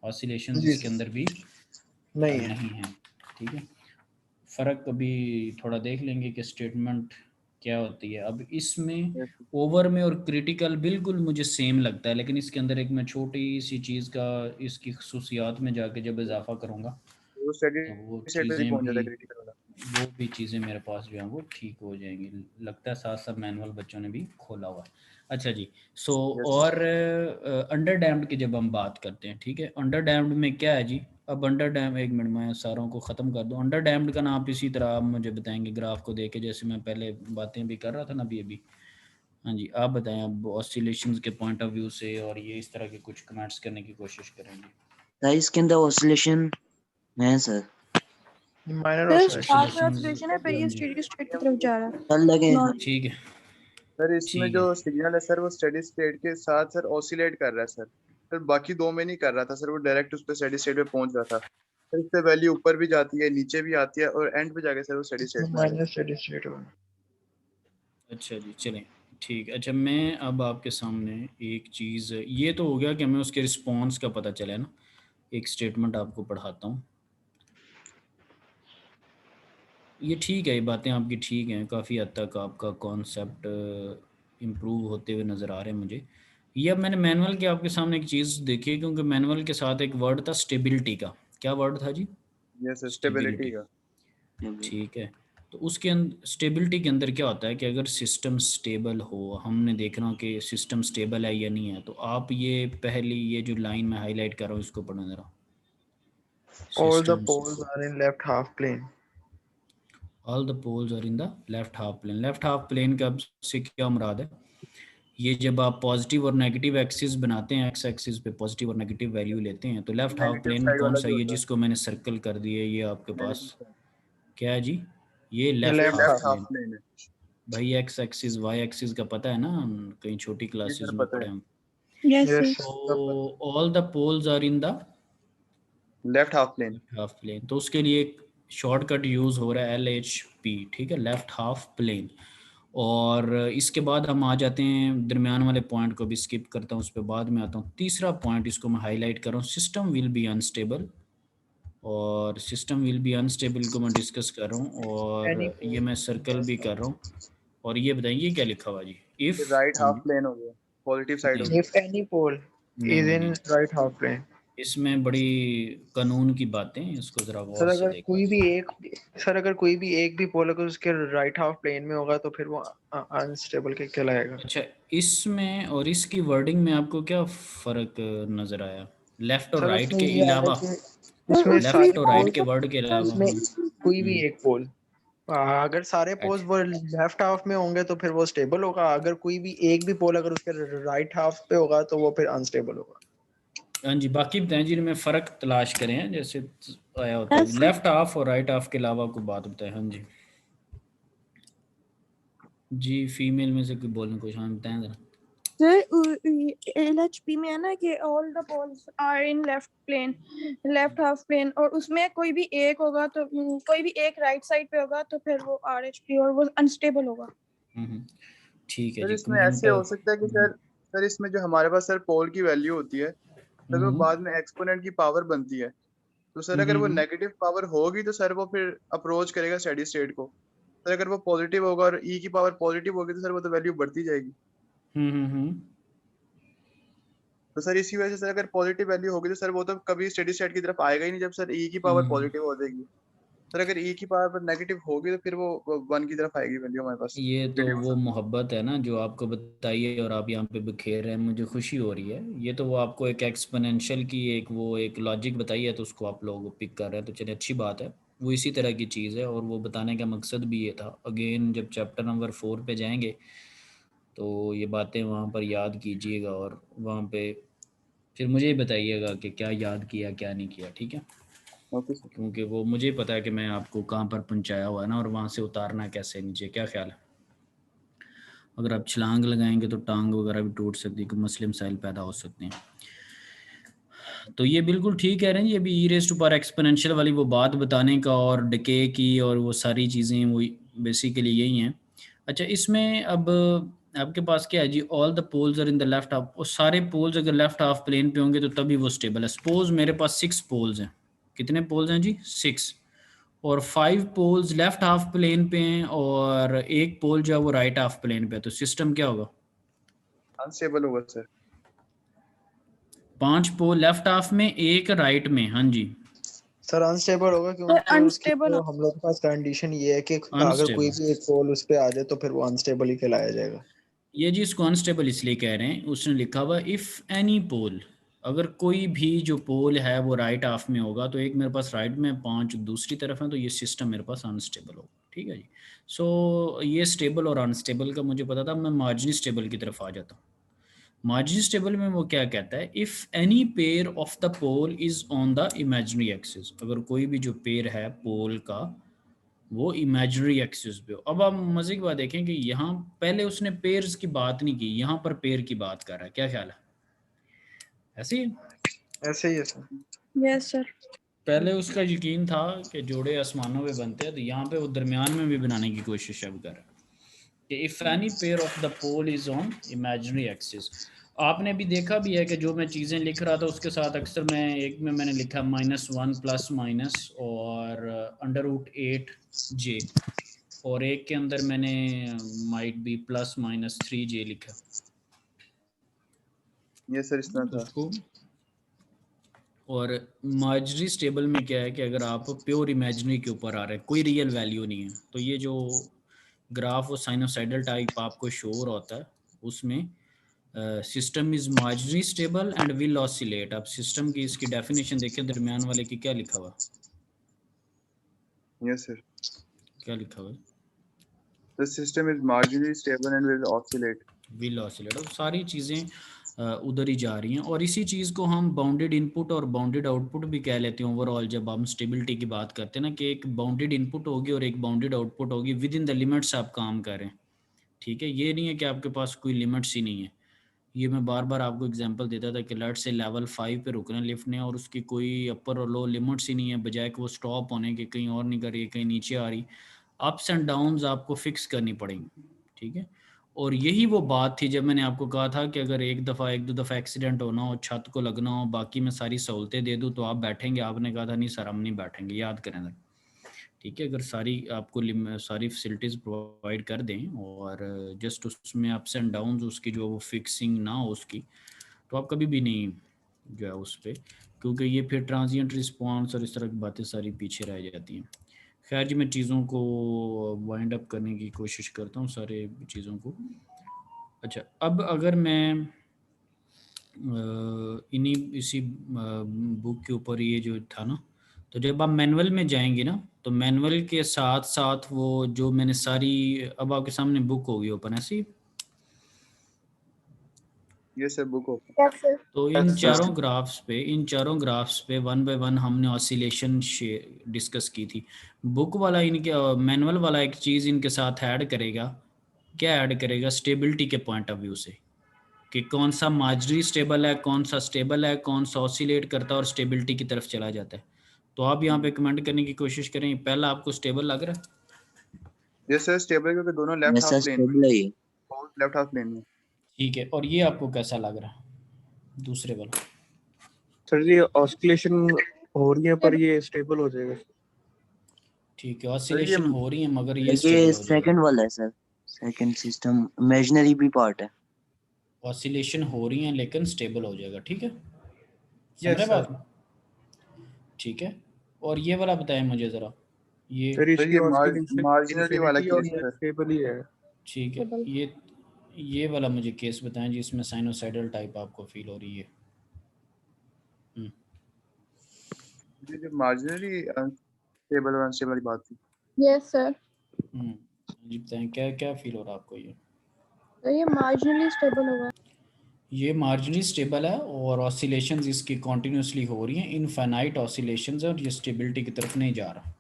ऑसिलेशंस इसके अंदर भी नहीं है। ठीक है, फ़र्क अभी थोड़ा देख लेंगे कि स्टेटमेंट क्या होती है। अब इसमें ओवर में और क्रिटिकल बिल्कुल मुझे सेम लगता है, लेकिन इसके अंदर एक मैं छोटी सी चीज़ का इसकी खसूसियात में जाके जब इजाफा करूँगा तो वो चीज़ें मेरे पास जो हैं वो ठीक हो जाएंगी। लगता है साथ साथ मैनुअल बच्चों ने भी खोला हुआ है। अच्छा जी, सो और अंडर डैम्ड की जब हम बात करते हैं, ठीक है, अंडर डैम्ड में क्या है जी, अब अंडर डैम, एक मिनट में सारों को ख़त्म कर दूं। अंडर डैम्ड का ना आप इसी तरह आप मुझे बताएंगे ग्राफ को देख के, जैसे मैं पहले बातें भी कर रहा था ना अभी। हाँ जी, आप बताएं अब ऑसिलेशंस के पॉइंट ऑफ व्यू से, और ये इस तरह के कुछ कमेंट्स करने की कोशिश करेंगे। सर इसके अंदर ऑसिलेशन है सर। माइनर सर स्टार्ट में Oscillations, ऑसिलेशन है, फिर ये हाँ जी, स्टेडी स्टेट की तरफ जा रहा है। सर लगे नॉर्मल ठीक है सर इसमें ठीक जो है। सिग्नल है सर वो स्टेडी स्टेट के साथ सर ऑसिलेट कर रहा है सर। सर बाकी दो में नहीं कर रहा था सर, वो डायरेक्ट उस पर स्टेडी स्टेट पे पहुंच रहा था सर। इससे वैल्यू ऊपर भी जाती है नीचे भी आती है और एंड पे जाके सर वो स्टेडी स्टेट में आ जाती माइनर स्टेडी स्टेट होगा। अच्छा जी चलें ठीक। अच्छा मैं अब आपके सामने एक चीज़, ये तो हो गया कि हमें उसके रिस्पॉन्स का पता चले ना। एक स्टेटमेंट आपको पढ़ाता हूँ। ये ठीक है, ये बातें आपकी ठीक हैं, काफ़ी हद तक आपका कॉन्सेप्ट इम्प्रूव होते हुए नज़र आ रहे हैं मुझे। ये अब मैंने मैनुअल के आपके सामने एक चीज़ देखी, क्योंकि मैनुअल के साथ एक वर्ड था स्टेबिलिटी का। क्या वर्ड था जी? है। यस सर, स्टेबिलिटी का। ठीक है, तो उसके अंदर स्टेबिलिटी के अंदर क्या होता है कि अगर सिस्टम स्टेबल हो, हमने देखना कि सिस्टम स्टेबल है या नहीं है। तो आप ये पहली ये जो लाइन में हाईलाइट कर रहा हूँ इसको पढ़ो ज़रा। All the Systems, poles are in left half plane. all the poles are in the left half plane. Left half plane का से क्या मुराद है? ये जब आप पॉजिटिव और नेगेटिव एक्सिस बनाते हैं, एक्स एक्सिस पे पॉजिटिव और नेगेटिव वैल्यू लेते हैं, तो लेफ्ट हाफ नेगेटिव प्लेन में साइड कौन वाला सा, जो ये होता है जिसको मैंने सर्कल कर दिया, ये आपके पास नेगेटिव क्या है जी? ये The left left half left half. Half plane. Plane है। भाई एक्स एक्सिस वाई एक्सिस का पता है ना, कहीं छोटी जी क्लासेस सर में पता पढ़े है। हम। Yes Yes. सर। तो all the poles are in the left half plane. Half plane, तो उसके लिए एक शॉर्टकट यूज़ हो रहा है LHP, ठीक है, लेफ्ट हाफ प्लेन। और इसके बाद हम आ जाते हैं दरमियान वाले पॉइंट को भी स्किप करता हूँ, उस पर बाद में आता हूँ। तीसरा पॉइंट इसको मैं हाईलाइट कर रहा हूँ, सिस्टम विल बी अनस्टेबल। और सिस्टम विल बी अनस्टेबल को मैं डिस्कस कर रहा हूँ, और Any ये pole. मैं सर्कल भी कर रहा हूँ। और ये बताइए ये क्या लिखा हुआ जी? इफ़, राइट हाँ हाफ जी, प्लेन हो गया, पॉजिटिव साइड हो नहीं गया। If any pole नहीं is नहीं in नहीं, right half plane. इसमें बड़ी कानून की बातें हैं, इसको ज़रा सर गौर से अगर देखें। कोई भी एक सर अगर कोई भी एक भी पोल अगर उसके राइट हाफ प्लेन में होगा तो फिर वो अनस्टेबल के कहलाएगा। अच्छा, इसमें और इसकी वर्डिंग में आपको क्या फ़र्क नज़र आया? लेफ़्ट और सर राइट उसमें के ये है अलावा, कि और उसमें उसमें लेफ़्ट सारे और राइट पोल के वर्ड के अलावा, उसमें हाँ। कोई भी एक पोल अगर सारे पोल्स अच्छा, वो लेफ्ट हाफ में होंगे तो फिर वो स्टेबल होगा। अगर कोई भी एक भी पोल अगर उसके राइट हाफ पे होगा तो वो फिर अनस्टेबल होगा। हाँ जी, बाकी बताएं जी, में फ़र्क तलाश करें जैसे आया होता है। Yes sir. लेफ़्ट हाफ और राइट हाफ के अलावा कोई बात बताएं। हाँ जी जी, फीमेल में से कोई बोलने कुछ, हाँ बताएं ज़रा। सर LHP में है ना कि all the poles are in left plane, left half plane, और उसमें कोई भी एक होगा तो कोई भी एक राइट साइड पे होगा तो फिर वो RHP और वो अनस्टेबल होगा। ठीक है सर जी, इसमें कमेंट। ऐसे हो सकता है कि सर इसमें जो हमारे पास सर पोल की वैल्यू होती है सर वो बाद में एक्सपोनेंट की पावर बनती है। तो सर अगर वो नेगेटिव पावर होगी तो सर वो फिर अप्रोच करेगा स्टेडी स्टेट को। सर अगर वो पॉजिटिव होगा और ई की पावर पॉजिटिव होगी तो सर वो तो वैल्यू बढ़ती जाएगी। तो सर इसी वजह से सर अगर पॉजिटिव वैल्यू होगी तो सर वो तो कभी स्टेडी स्टेट की तरफ आएगा ही नहीं जब सर ई की पावर पॉजिटिव हो जाएगी। सर अगर ई की पावर नेगेटिव होगी तो फिर वो 1 की तरफ आएगी वैल्यू हमारे पास। ये तो वो मोहब्बत है ना जो आपको बताइए और आप यहाँ पे बिखेर रहे हैं, मुझे खुशी हो रही है। ये तो वो आपको एक एक्सपोनेंशियल की एक लॉजिक बताई है, तो उसको आप लोग पिक कर रहे हैं, तो चलिए अच्छी बात है। वो इसी तरह की चीज़ है और वो बताने का मकसद भी ये था। अगेन जब चैप्टर नंबर 4 पे जाएंगे तो ये बातें वहाँ पर याद कीजिएगा, और वहाँ पे फिर मुझे ही बताइएगा कि क्या याद किया क्या नहीं किया, ठीक है? क्योंकि वो मुझे पता है कि मैं आपको कहाँ पर पहुँचाया हुआ है ना, और वहाँ से उतारना कैसे नीचे, क्या ख्याल है? अगर आप छलांग लगाएंगे तो टांग वगैरह भी टूट सकती है, मसले मसाइल पैदा हो सकते हैं। तो ये बिल्कुल ठीक कह रहे हैं, ये भी E raise to power exponential वाली वो बात बताने का और डिके की और वो सारी चीज़ें वो बेसिकली यही हैं। अच्छा, इसमें अब आपके पास क्या है जी? All the poles are in the left half, और सारे पोल्स अगर लेफ्ट हाफ प्लेन पे होंगे तो तभी वो स्टेबल है। सपोज मेरे पास 6 पोल्स हैं। कितने पोल्स हैं जी? 6। और 5 पोल्स लेफ्ट हाफ प्लेन पे हैं और एक पोल जो है वो राइट हाफ प्लेन पे है, तो सिस्टम क्या होगा? अनस्टेबल होगा सर। 5 पोल लेफ्ट हाफ में, एक राइट में। हाँ जी सर अनस्टेबल होगा तो क्योंकि उसकी अनस्टेबल तो हम लोग के पास कंडीशन ये है कि अगर कोई अनस्टेबल। भी एक पोल उस पे आ जाए तो फिर वो अनस्टेबल ही कहलाया जाएगा। ये जी इसको अनस्टेबल इसलिए कह रहे हैं, उसने लिखा हुआ इफ़ एनी पोल, अगर कोई भी जो पोल है वो राइट हाफ में होगा, तो एक मेरे पास राइट में 5 दूसरी तरफ है, तो ये सिस्टम मेरे पास अनस्टेबल होगा। ठीक है जी। सो ये स्टेबल और अनस्टेबल का मुझे पता था। मैं मार्जिनली स्टेबल की तरफ आ जाता हूँ। मार्जिन स्टेबल में वो क्या कहता है, if any pair of the pole is on the imaginary axis, अगर कोई भी जो पेयर है पोल का वो इमेजिनरी एक्सिस पे हो। अब आप मजे की बात देखें कि यहाँ पहले उसने पेयर्स की बात नहीं की, यहाँ पर पेयर की बात कर रहा है, क्या ख्याल है? ऐसे ही ऐसे ही है सर। Yes sir. पहले उसका यकीन था कि जोड़े आसमानों पे बनते हैं, तो यहाँ पे वो दरमियान में भी बनाने की कोशिश अब कर रहा है कि if any pair of the pole is on imaginary axis. आपने भी देखा भी है कि जो मैं चीज़ें लिख रहा था उसके साथ अक्सर मैं एक में मैंने लिखा -1 प्लस माइनस और √8j, और एक के अंदर मैंने माइट बी +-3j लिखा। ये सर इस तरह था। और मार्जरी स्टेबल में क्या है कि अगर आप प्योर इमेजिनरी के ऊपर आ रहे हैं, कोई रियल वैल्यू नहीं है, तो ये जो ग्राफ और साइनोसाइडल टाइप आपको शो होता है उसमें system is Marjorie stable and will oscillate. आप सिस्टम की इसकी डेफिनेशन देखें, दरमियान वाले की क्या लिखा हुआ? Yes sir. क्या लिखा हुआ? The system is marginally stable and will oscillate. Will oscillate. अब सारी चीज़ें उधर ही जा रही हैं, और इसी चीज़ को हम बाउंडेड इनपुट और बाउंडेड आउटपुट भी कह लेते हैं ओवरऑल। जब हम स्टेबिलिटी की बात करते हैं ना, कि एक बाउंडेड इनपुट होगी और एक बाउंडेड आउटपुट होगी, विद इन द लिमिट्स आप काम करें, ठीक है। ये नहीं है कि आपके पास कोई लिमिट्स ही नहीं है। ये मैं बार बार आपको एग्जांपल देता था कि लेट से लेवल 5 पे रुकना लिफ्ट ने, और उसकी कोई अपर और लो लिमिट्स ही नहीं है, बजाय कि वो स्टॉप होने के कहीं और नहीं कर रही है, कहीं नीचे आ रही। अप्स एंड डाउन्स आपको फिक्स करनी पड़ेंगी, ठीक है। और यही वो बात थी जब मैंने आपको कहा था कि अगर एक दो दफ़ा एक्सीडेंट होना हो, छत को लगना हो, बाकी मैं सारी सहूलतें दे दूँ तो आप बैठेंगे। आपने कहा था नहीं सर हम नहीं बैठेंगे, याद करें सर, ठीक है। अगर सारी आपको सारी फैसिलिटीज़ प्रोवाइड कर दें और जस्ट उसमें अप्स एंड डाउन्स उसकी जो वो फिक्सिंग ना हो उसकी, तो आप कभी भी नहीं जो है उस पर, क्योंकि ये फिर ट्रांजिएंट रिस्पॉन्स और इस तरह की बातें सारी पीछे रह जाती हैं। खैर जी, मैं चीज़ों को वाइंड अप करने की कोशिश करता हूँ सारे चीज़ों को। अच्छा, अब अगर मैं इन्हीं इसी बुक के ऊपर ये जो था ना, तो जब आप मैनुअल में जाएंगे ना, तो मैनुअल के साथ साथ वो जो मैंने सारी, अब आपके सामने बुक होगी ओपन ऐसी, ये सर बुक हो। तो इन चारों ग्राफ्स पे वन बाय वन हमने ऑसिलेशन डिस्कस की थी। बुक वाला इनके मैनुअल वाला एक चीज़ इनके साथ ऐड करेगा, क्या ऐड करेगा? स्टेबिलिटी के पॉइंट ऑफ व्यू से, कि कौन सा मार्जरी स्टेबल है, कौन सा स्टेबल है, कौन सा ऑसिलेट करता है और स्टेबिलिटी की तरफ चला जाता है। तो आप यहाँ पे कमेंट करने की कोशिश करें, पहला आपको स्टेबल लग रहा है? यस सर स्टेबल, क्योंकि दोनों लेफ्ट हाफ प्लेन में, लेफ्ट हाफ प्लेन में, ठीक है। और ये आपको कैसा लग रहा है दूसरे वाला? सर ये ऑसिलेशन हो रही है पर ये स्टेबल हो जाएगा। ठीक है, ऑसिलेशन हो रही है मगर ये ये सेकंड वाला है सर, सेकंड सिस्टम इमेजिनरी भी पार्ट है। ऑसिलेशन हो रही हैं लेकिन स्टेबल हो जाएगा, ठीक है। यस समझ बात? ठीक है। और ये वाला बताएं मुझे ज़रा, ये मार्जिनली वाला केस है, स्टेबल ही है। ठीक है। ये वाला मुझे केस बताएं जिसमें साइनोसाइडल टाइप आपको फील हो रही है। ये जो मार्जिनली स्टेबल और अनस्टेबल वाली बात थी। Yes sir. जी बताएं, क्या क्या फील हो रहा है आपको? ये मार्जिनली स्टेबल होगा। ये मार्जिनली स्टेबल है और ऑसिलेशंस इसकी कॉन्टिन्यूसली हो रही हैं, इनफाइनाइट ऑसिलेशंस, और ये स्टेबिलिटी की तरफ नहीं जा रहा,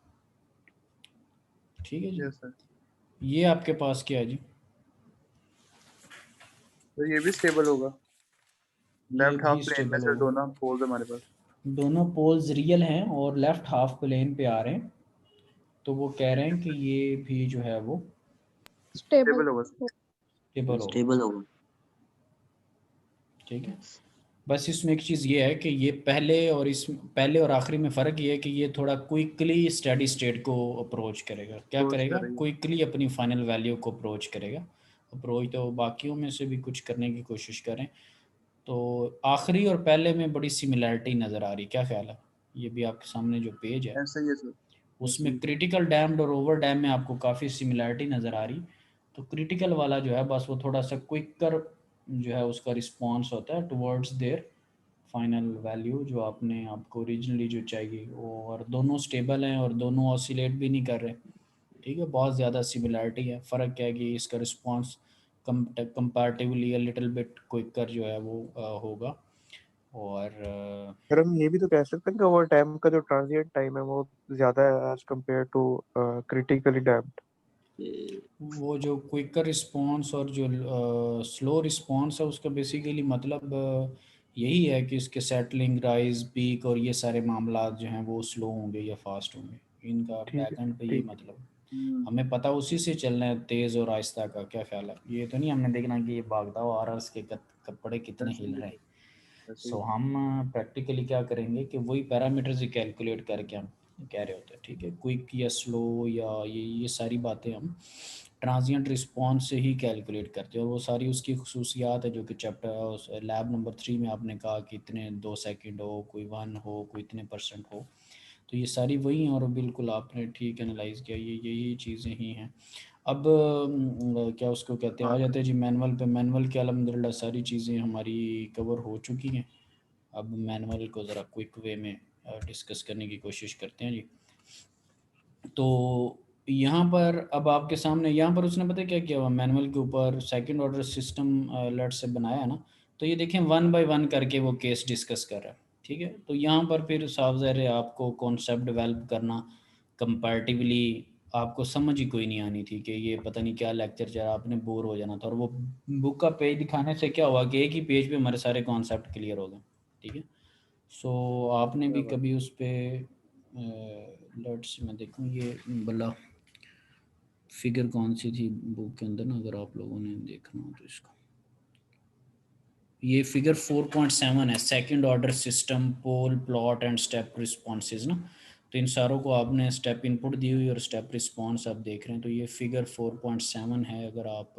ठीक है जी। Yes sir. ये आपके पास क्या है जी? तो ये भी स्टेबल होगा, लेफ्ट हाफ प्लेन में सर, दोनों पोल्स हमारे पास, दोनों पोल्स रियल हैं और लेफ्ट हाफ प्लेन पे आ रहे हैं, तो वो कह रहे हैं कि ये भी जो है वो स्टेबल होगा, स्टेबल होगा, ठीक है। बस इसमें एक चीज़ ये है कि ये पहले और आखिरी में फ़र्क ये है कि ये थोड़ा क्विकली स्टेडी स्टेट को अप्रोच करेगा। क्या करेगा? क्विकली अपनी फाइनल वैल्यू को अप्रोच करेगा। अप्रोच तो बाकियों में से भी कुछ करने की कोशिश करें। तो आखिरी और पहले में बड़ी सिमिलैरिटी नज़र आ रही, क्या ख्याल है? ये भी आपके सामने जो पेज है उसमें क्रिटिकल डैम्ड और ओवर डैम में आपको काफ़ी सिमिलैरिटी नज़र आ रही। तो क्रिटिकल वाला जो है बस वो थोड़ा सा क्विकर जो है उसका रिस्पॉन्स होता है टुवर्ड्स देयर फाइनल वैल्यू जो आपको ओरिजिनली जो चाहिए, और दोनों स्टेबल हैं और दोनों ऑसिलेट भी नहीं कर रहे, ठीक है। बहुत ज़्यादा सिमिलैरिटी है, फ़र्क क्या है कि इसका response comparatively a little bit quicker जो है वो होगा। और सर हम ये भी तो कह सकते हैं कि ओवर टाइम का जो ट्रांजिएंट टाइम है वो ज्यादा है as compare to critically damped. वो जो क्विकर रिस्पॉन्स और जो स्लो रिस्पॉन्स है उसका बेसिकली मतलब यही है कि इसके सेटलिंग, राइज, पीक और ये सारे मामला जो हैं वो स्लो होंगे या फास्ट होंगे, इनका बैकएंड पे ये मतलब हमें पता उसी से चलना है, तेज़ और आहिस्ता का। क्या ख्याल है? ये तो नहीं हमने देखना कि ये भागता हुआ आ रहा है, उसके कपड़े कितने हिल रहे हैं। सो हम प्रैक्टिकली क्या करेंगे कि वही पैरामीटर्स ही कैलकुलेट करके हम कह रहे होते हैं, ठीक है। क्विक या स्लो या ये सारी बातें हम ट्रांजिएंट रिस्पॉन्स से ही कैलकुलेट करते हैं, और वो सारी उसकी खुसूसियात है जो कि चैप्टर लैब नंबर 3 में आपने कहा कि इतने 2 सेकंड हो, कोई 1 हो, कोई इतने % हो, तो ये सारी वही हैं। और बिल्कुल आपने ठीक एनालाइज किया, यही चीज़ें ही हैं। अब क्या उसको कहते हैं, आ जाते हैं जी मैनुअल पे। मैनुअल के अल्हम्दुलिल्लाह सारी चीज़ें हमारी कवर हो चुकी हैं। अब मैनुअल को ज़रा क्विक वे में डिस्कस करने की कोशिश करते हैं जी। तो यहाँ पर अब आपके सामने यहाँ पर उसने पता है क्या किया हुआ, मैनुअल के ऊपर सेकंड ऑर्डर सिस्टम लेट से बनाया है ना, तो ये देखें 1 बाय 1 करके वो केस डिस्कस कर रहा है, ठीक है। तो यहाँ पर फिर साफ ज़ाहिर है आपको कॉन्सेप्ट डेवलप करना कंपैरेटिवली आपको समझ ही कोई नहीं आनी थी कि ये पता नहीं क्या लेक्चर चल रहा, आपने बोर हो जाना था। और वो बुक का पेज दिखाने से क्या हुआ कि एक ही पेज पे हमारे सारे कॉन्सेप्ट क्लियर हो गए, ठीक है। सो आपने भी कभी उस पर लेट्स मैं देखूँ ये भला फिगर कौन सी थी बुक के अंदर ना, अगर आप लोगों ने देखना हो तो इसको, ये फिगर 4.7 है, second order system, pole, plot and step responses ना। तो इन सारों को आपने स्टेप इनपुट दी हुई और स्टेप रिस्पॉन्स आप देख रहे हैं। तो ये फिगर 4.7 है। अगर आप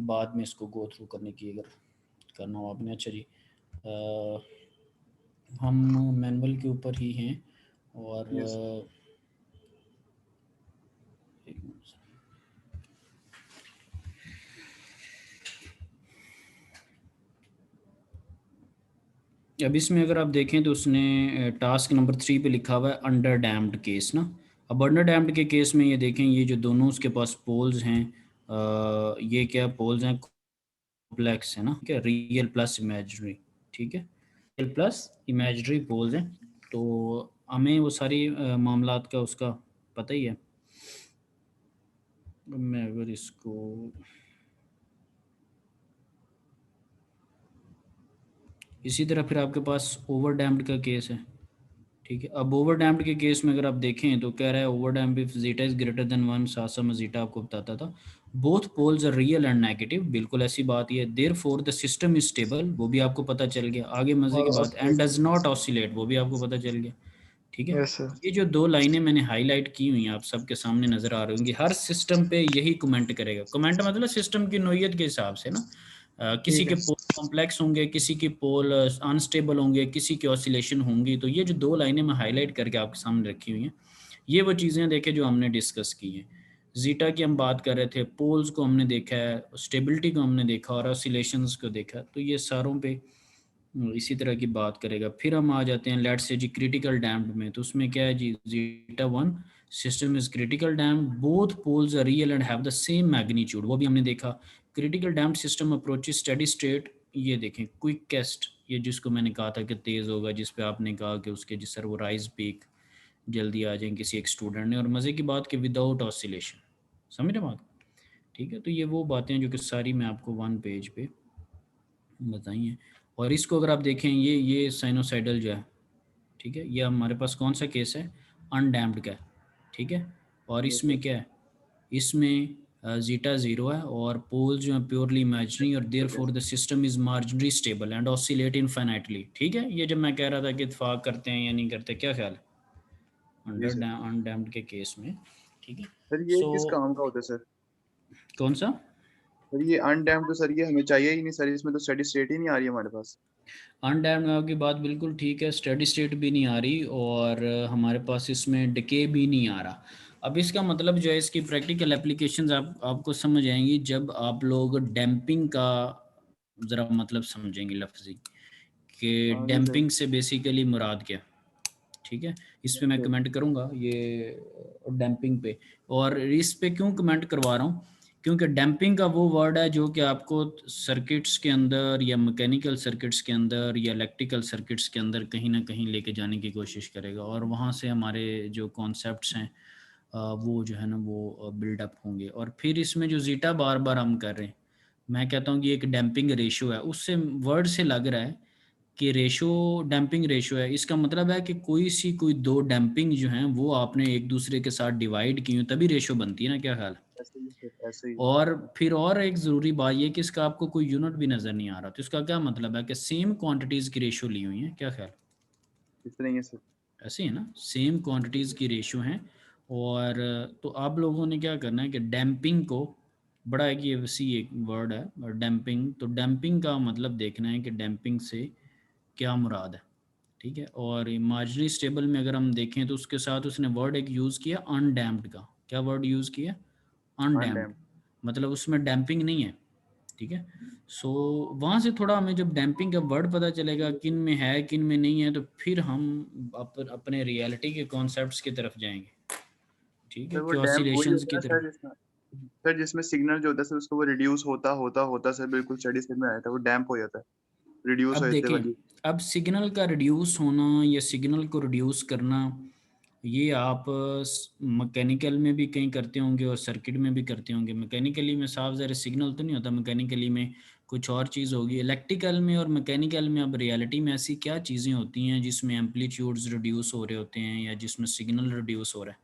बाद में इसको गो थ्रू करने की अगर करना हो आपने। अच्छा जी, हम मैनुअल के ऊपर ही हैं और अब इसमें अगर आप देखें तो उसने टास्क नंबर 3 पे लिखा हुआ है अंडर डैम्ड केस ना। अब अंडर डैम्ड के केस में ये देखें, ये जो दोनों उसके पास पोल्स हैं, ये क्या पोल्स हैं, कॉम्प्लेक्स है ना, ठीक है, रियल प्लस इमेजिनरी, ठीक है, रियल प्लस इमेजिनरी पोल्स हैं। तो हमें वो सारी मामलात का उसका पता ही है। मैं अगर इसको इसी तरह फिर आपके पास ओवर डैम्ड का केस है, ठीक है। अब ओवर डैम्ड के केस में अगर आप देखें तो कह रहा है over damped if zeta is greater than 1, सासा में जीटा आपको बताता था, both poles are real and negative, बिल्कुल ऐसी बात ही है। Therefore the system is stable, वो भी आपको पता चल गया। आगे मजे की बात, एंड डज नॉट ऑसिलेट, वो भी आपको पता चल गया, ठीक है। ये जो 2 लाइनें मैंने हाईलाइट की हुई हैं आप सबके सामने नजर आ रही होंगी, हर सिस्टम पे यही कमेंट करेगा। कमेंट मतलब सिस्टम की नोयत के हिसाब से ना, किसी के पोल कॉम्प्लेक्स होंगे, किसी की पोल अनस्टेबल होंगे, किसी की ऑसिलेशन होंगी। तो ये जो 2 लाइनें मैं हाईलाइट करके आपके सामने रखी हुई हैं, ये वो चीज़ें देखें जो हमने डिस्कस की हैं। जीटा की हम बात कर रहे थे, पोल्स को हमने देखा है, स्टेबिलिटी को हमने देखा और ऑसिलेशंस को देखा। तो ये सारों पे इसी तरह की बात करेगा। फिर हम आ जाते हैं let's say ji critical damped में। तो उसमें क्या है जी, zeta 1 system is critical damped, both poles are real and have the same magnitude, वो भी हमने देखा। Critical damped system approaches steady state, ये देखें क्विकेस्ट, ये जिसको मैंने कहा था कि तेज़ होगा, जिस पे आपने कहा कि उसके जिस सर वो राइज पीक जल्दी आ जाए किसी एक स्टूडेंट ने। और मज़े की बात कि विदाउट ऑसिलेशन, समझ रहे बात, ठीक है। तो ये वो बातें जो कि सारी मैं आपको 1 पेज पे बताई हैं। और इसको अगर आप देखें, ये साइनोसाइडल जो है, ठीक है, ये हमारे पास कौन सा केस है, अनडैम्प्ड का, ठीक है। और इसमें क्या है, इसमें जीटा 0 है और पोल जो है प्योरली इमेजिनरी, और therefore the system is marginally stable and oscillate infinitely, ठीक है। ये जब मैं कह रहा था कि इत्तेफाक करते हैं या नहीं करते, क्या ख्याल है अंडर अनडैम्प्ड के केस में, ठीक है। सर ये किस काम का होता है सर? कौन सा सर ये अनडैम्प्ड, तो सर ये हमें चाहिए ही नहीं सर, इसमें तो स्टेडी स्टेट ही नहीं आ रही हमारे पास। अनडैम्प्ड में आपकी बात बिल्कुल ठीक है, स्टेडी स्टेट भी नहीं आ रही और हमारे पास इसमें डिके भी नहीं आ रहा। अब इसका मतलब जो है, इसकी प्रैक्टिकल एप्लीकेशंस आपको समझ आएंगी जब आप लोग डैम्पिंग का ज़रा मतलब समझेंगे लफ्जी, कि डैम्पिंग से बेसिकली मुराद क्या, ठीक है। इस पे मैं कमेंट करूँगा ये डैम्पिंग पे। और इस पे क्यों कमेंट करवा रहा हूँ क्योंकि डैम्पिंग का वो वर्ड है जो कि आपको सर्किट्स के अंदर या मैकेनिकल सर्किट्स के अंदर या इलेक्ट्रिकल सर्किट्स के अंदर कहीं ना कहीं लेके जाने की कोशिश करेगा, और वहाँ से हमारे जो कॉन्सेप्ट्स हैं वो जो है ना वो बिल्डअप होंगे। और फिर इसमें जो जीटा बार बार हम कर रहे हैं, मैं कहता हूँ कि एक डैम्पिंग रेशो है, उससे वर्ड से लग रहा है कि रेशो डैम्पिंग रेशो है। इसका मतलब है कि कोई दो डैम्पिंग जो हैं वो आपने एक दूसरे के साथ डिवाइड की हो तभी रेशो बनती है ना, क्या ख्याल है? ऐसे ही और फिर और एक ज़रूरी बात ये कि इसका आपको कोई यूनिट भी नज़र नहीं आ रहा, तो इसका क्या मतलब है कि सेम क्वांटिटीज़ की रेशो ली हुई है, क्या ख्याल? इतना ही है सर। ऐसे ही है ना, सेम क्वांटिटीज़ की रेशो हैं। और तो आप लोगों ने क्या करना है कि डैम्पिंग को, बड़ा एक ये वसी एक वर्ड है और डैम्पिंग, तो डैम्पिंग का मतलब देखना है कि डैम्पिंग से क्या मुराद है, ठीक है। और मार्जिनली स्टेबल में अगर हम देखें तो उसके साथ उसने वर्ड एक यूज़ किया अनडैम्प्ड का। क्या वर्ड यूज़ किया? अनडैम्प्ड, मतलब उसमें डैम्पिंग नहीं है, ठीक है। सो वहाँ से थोड़ा हमें जब डैम्पिंग का वर्ड पता चलेगा किन में है किन में नहीं है, तो फिर हम अपने रियलिटी के कॉन्सेप्ट्स की तरफ जाएंगे, ठीक है, सर वो कि डैम्प वही ऑसिलेशंस होता की है तरफ। सर जिसमें सिग्नल जो होता है सर उसको वो रिड्यूस होता सर बिल्कुल स्टेडी स्टेट में आया था, वो डैम्प हो जाता है, रिड्यूस अब हो जाते देखें, वाली। अब सिग्नल का रिड्यूस होना या सिग्नल को रिड्यूस करना, ये आप मैकेनिकल में भी कहीं करते होंगे और सर्किट में भी करते होंगे। मैकेनिकली में साफ ज़रा सिग्नल तो नहीं होता, मैकेनिकली में कुछ और चीज़ होगी। इलेक्ट्रिकल में और मैकेनिकल में अब रियलिटी में ऐसी क्या चीज़ें होती हैं जिसमें एम्पलीट्यूड्स रिड्यूस हो रहे होते हैं या जिसमें सिग्नल रिड्यूस हो रहा है,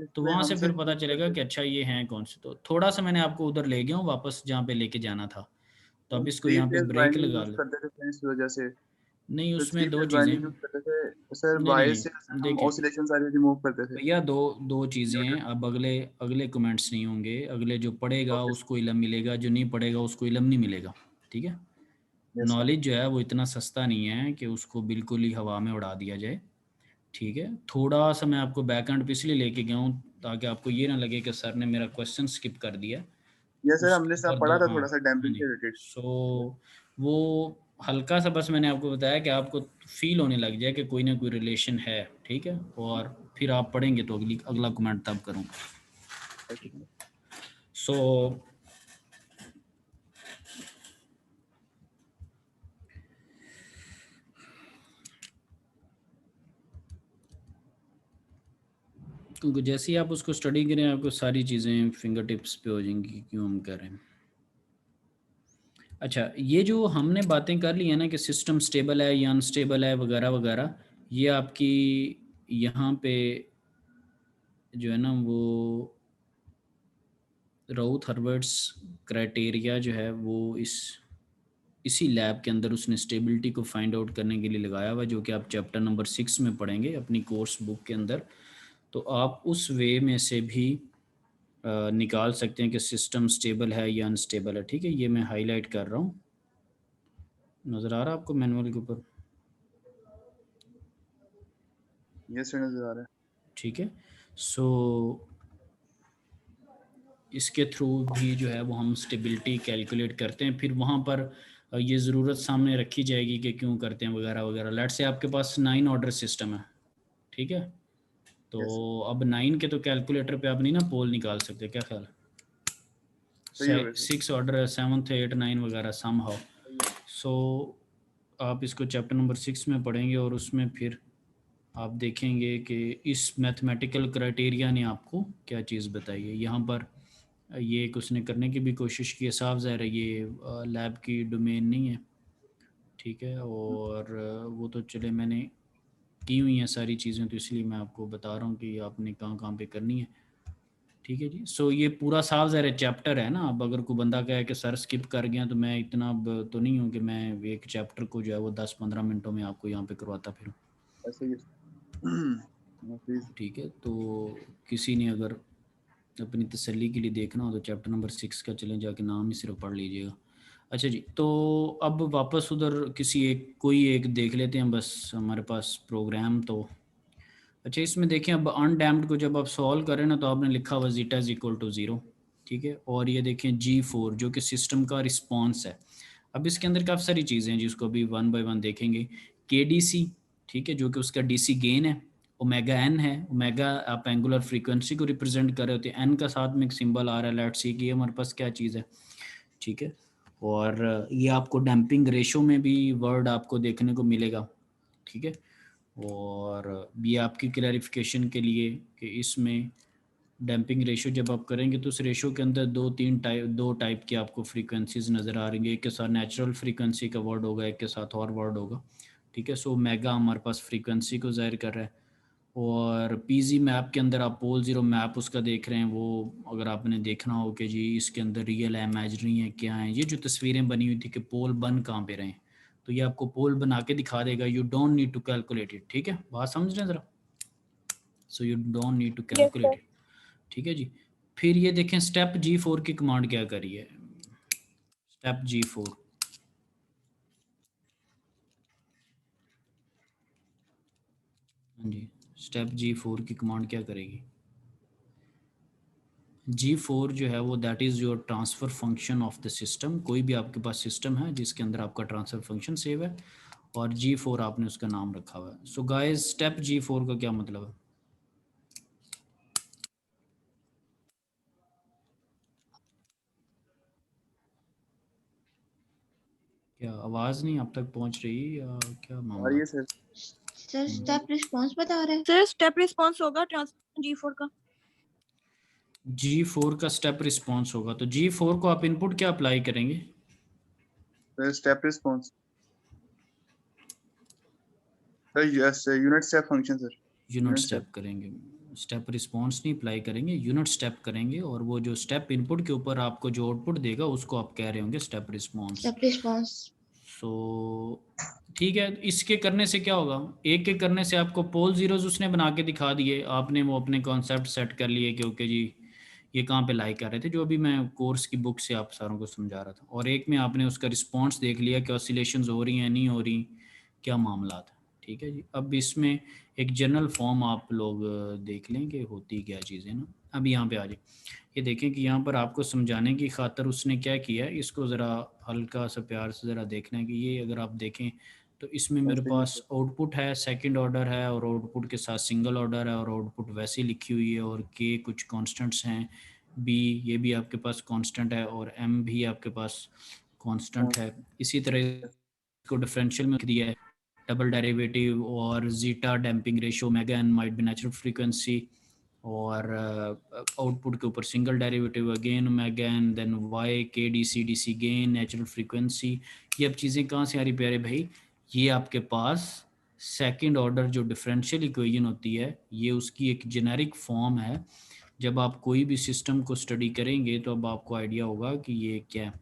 तो इसमें वहाँ हम से सर फिर पता चलेगा कि अच्छा ये हैं कौन से। तो थोड़ा सा मैंने आपको उधर ले गया हूँ वापस जहाँ पे लेके जाना था, तो अब इसको थ्री यहाँ पे फेज ब्रेक वाइंडिंग लगा यूज ले। करते थे सर इस वजह से, नहीं, तो उसमें थ्री दो फेज चीज़ें, वाइंडिंग यूज करते थे सर, नहीं नहीं वायर से नहीं, हम देखें ऑसिलेशन सारे रिमूव करते थे। भैया, दो दो चीज़ें हैं। अब अगले अगले कमेंट्स नहीं होंगे, अगले जो पढ़ेगा ओके उसको इल्म मिलेगा, जो नहीं पढ़ेगा उसको इल्म नहीं मिलेगा, ठीक है। Yes sir. नॉलेज जो है वो इतना सस्ता नहीं है कि उसको बिल्कुल ही हवा में उड़ा दिया जाए, ठीक है। थोड़ा सा मैं आपको बैक एंड पे इसलिए लेके गया हूँ ताकि आपको ये ना लगे कि सर ने मेरा क्वेश्चन स्किप कर दिया। यस सर, उसके हमने सब ऊपर पढ़ा दो, था हाँ थोड़ा सा हाँ डैम्पिंग जी। से रिलेटेड। सो वो हल्का सा बस मैंने आपको बताया कि आपको फील होने लग जाए कि कोई ना कोई रिलेशन है, ठीक है। और फिर आप पढ़ेंगे तो अगला कमेंट तब करूँगा। सो क्योंकि जैसे ही आप उसको स्टडी करें आपको सारी चीज़ें फिंगर टिप्स पे हो जाएंगी कि क्यों हम कर रहे हैं। अच्छा, ये जो हमने बातें कर ली है ना कि सिस्टम स्टेबल है या अनस्टेबल है वगैरह वगैरह, ये आपकी यहाँ पे जो है ना वो राउथ हर्बर्ट्स क्राइटेरिया जो है वो इसी लैब के अंदर उसने स्टेबिलिटी को फाइंड आउट करने के लिए लगाया हुआ, जो कि आप चैप्टर नंबर 6 में पढ़ेंगे अपनी कोर्स बुक के अंदर। तो आप उस वे में से भी निकाल सकते हैं कि सिस्टम स्टेबल है या अनस्टेबल है, ठीक है। ये मैं हाईलाइट कर रहा हूँ, नज़र आ रहा है आपको मैनुअल के ऊपर? यस सर, नजर आ रहा है। ठीक है। सो इसके थ्रू भी जो है वो हम स्टेबिलिटी कैलकुलेट करते हैं। फिर वहाँ पर ये ज़रूरत सामने रखी जाएगी कि क्यों करते हैं वगैरह वगैरह। लेट से आपके पास 9 ऑर्डर सिस्टम है, ठीक है। तो अब 9 के तो कैलकुलेटर पे आप नहीं ना पोल निकाल सकते, क्या ख्याल है? सही हो गया सर। 6 ऑर्डर, 7th 8 9 वगैरह सम हाउ। सो आप इसको चैप्टर नंबर 6 में पढ़ेंगे और उसमें फिर आप देखेंगे कि इस मैथमेटिकल क्राइटेरिया ने आपको क्या चीज़ बताई है। यहाँ पर ये एक उसने करने की भी कोशिश की है, साफ ज़ाहिर है ये लैब की डोमेन नहीं है, ठीक है। और वो तो चले मैंने की हुई हैं सारी चीज़ें, तो इसलिए मैं आपको बता रहा हूँ कि आपने कहाँ कहाँ पे करनी है, ठीक है जी। सो ये पूरा साफ ज़ाहिर चैप्टर है ना। अब अगर कोई बंदा कहे कि सर स्किप कर गया, तो मैं इतना अब तो नहीं हूँ कि मैं एक चैप्टर को जो है वो 10-15 मिनटों में आपको यहाँ पे करवाता फिर, ऐसे ही प्लीज। ठीक है। तो किसी ने अगर अपनी तसल्ली के लिए देखना हो तो चैप्टर नंबर 6 का चलें जाके नाम ही सिर्फ पढ़ लीजिएगा। अच्छा जी, तो अब वापस उधर कोई एक देख लेते हैं बस हमारे पास प्रोग्राम। तो अच्छा, इसमें देखें अब अनडैम्प्ड को जब आप सॉल्व करें ना तो आपने लिखा हुआ जीटा इज इक्वल टू 0, ठीक है। और ये देखें G4 जो कि सिस्टम का रिस्पॉन्स है। अब इसके अंदर काफ़ी सारी चीज़ें हैं जिसको अभी 1 बाय 1 देखेंगे। KDC, ठीक है, जो कि उसका DC गेन है। ओमेगा एन है, ओमेगा आप एंगुलर फ्रीक्वेंसी को रिप्रेजेंट कर रहे होते हैं, एन का साथ में एक सिंबल आ रहा है, लेट्स सी कि ये हमारे पास क्या चीज़ है, ठीक है। और ये आपको डैम्पिंग रेशो में भी वर्ड आपको देखने को मिलेगा, ठीक है। और ये आपकी क्लैरिफिकेशन के लिए कि इसमें डैम्पिंग रेशो जब आप करेंगे तो उस रेशो के अंदर दो टाइप की आपको फ्रीक्वेंसीज नज़र आ रही हैं, एक के साथ नेचुरल फ्रीक्वेंसी का वर्ड होगा, एक के साथ और वर्ड होगा, ठीक है। सो मेगा हमारे पास फ्रीक्वेंसी को ज़ाहिर कर रहा है, और पीजी मैप के अंदर आप पोल ज़ीरो मैप उसका देख रहे हैं, वो अगर आपने देखना हो कि जी इसके अंदर रियल है इमेजनरी है क्या है, ये जो तस्वीरें बनी हुई थी कि पोल बन कहाँ पे रहे हैं, तो ये आपको पोल बना के दिखा देगा, you don't need to calculate it, ठीक है, बात समझ रहे हैं ज़रा। So you don't need to calculate it, ठीक है जी। फिर ये देखें स्टेप G4 की कमांड क्या करी है, स्टेप G4, हाँ जी, स्टेप G4 की कमांड क्या करेगी, G4 जो है वो that is your transfer function of the system. कोई भी आपके पास सिस्टम है जिसके अंदर आपका ट्रांसफ़र फंक्शन सेव है और G4 आपने उसका नाम रखा हुआ है। सो गाइस स्टेप G4 का क्या मतलब है, क्या आवाज़ नहीं आप तक पहुंच रही या क्या मामला? और ये सर स्टेप रिस्पांस बता रहे हैं सर, स्टेप रिस्पांस होगा ट्रांसफर G4 का। G4 का स्टेप रिस्पांस होगा, तो G4 को आप इनपुट क्या अप्लाई करेंगे, step response sir, yes unit step function sir, unit step करेंगे, स्टेप रिस्पांस नहीं अप्लाई करेंगे, यूनिट स्टेप करेंगे, और वो जो स्टेप इनपुट के ऊपर आपको जो आउटपुट देगा उसको आप कह रहे होंगे स्टेप रिस्पांस। स्टेप रिस्पांस सो ठीक है, इसके करने से क्या होगा, एक एक करने से आपको पोल ज़ीरोज़ उसने बना के दिखा दिए, आपने वो अपने कॉन्सेप्ट सेट कर लिए कि ओके जी ये कहाँ पे लाई कर रहे थे, जो अभी मैं कोर्स की बुक से आप सारों को समझा रहा था, और एक में आपने उसका रिस्पॉन्स देख लिया कि ऑसिलेशंस हो रही हैं नहीं हो रही, क्या मामला था, ठीक है जी। अब इसमें एक जनरल फॉर्म आप लोग देख लें कि होती क्या चीज़ें ना। अब यहाँ पे आ जाए, ये देखें कि यहाँ पर आपको समझाने की खातर उसने क्या किया है, इसको ज़रा हल्का सा प्यार से ज़रा देखना है कि ये अगर आप देखें तो इसमें मेरे पास आउटपुट है सेकंड ऑर्डर है, और आउटपुट के साथ सिंगल ऑर्डर है, और आउटपुट वैसे ही लिखी हुई है, और के कुछ कांस्टेंट्स हैं, बी ये भी आपके पास कांस्टेंट है, और एम भी आपके पास कांस्टेंट है। इसी तरह इसको डिफरेंशियल में दिया है डबल डेरिवेटिव और zeta damping ratio omega n might be natural frequency, और आउटपुट के ऊपर single derivative again omega n, then Y के D C gain natural frequency. ये अब चीज़ें कहाँ से आ रही प्यारे भाई, ये आपके पास सेकंड ऑर्डर जो डिफरेंशियल इक्वेशन होती है ये उसकी एक जेनेरिक फॉर्म है। जब आप कोई भी सिस्टम को स्टडी करेंगे तो अब आपको आइडिया होगा कि ये क्या है।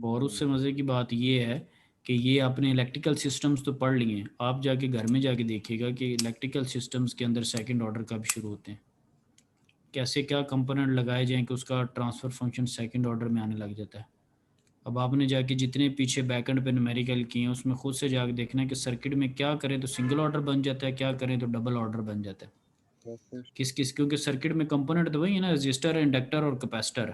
और उससे मज़े की बात ये है कि ये आपने इलेक्ट्रिकल सिस्टम्स तो पढ़ लिए हैं, आप जाके घर में जाके देखिएगा कि इलेक्ट्रिकल सिस्टम्स के अंदर सेकंड ऑर्डर कब शुरू होते हैं, कैसे क्या कंपोनेंट लगाए जाएं कि उसका ट्रांसफ़र फंक्शन सेकंड ऑर्डर में आने लग जाता है। अब आपने जाके जितने पीछे बैकएंड पे न्यूमेरिकल किए हैं उसमें खुद से जाके देखना है कि सर्किट में क्या करें तो सिंगल ऑर्डर बन जाता है, क्या करें तो डबल ऑर्डर बन जाता है। किस क्योंकि सर्किट में कंपोनेंट तो वही है ना, रजिस्टर, इंडक्टर और कैपेसिटर,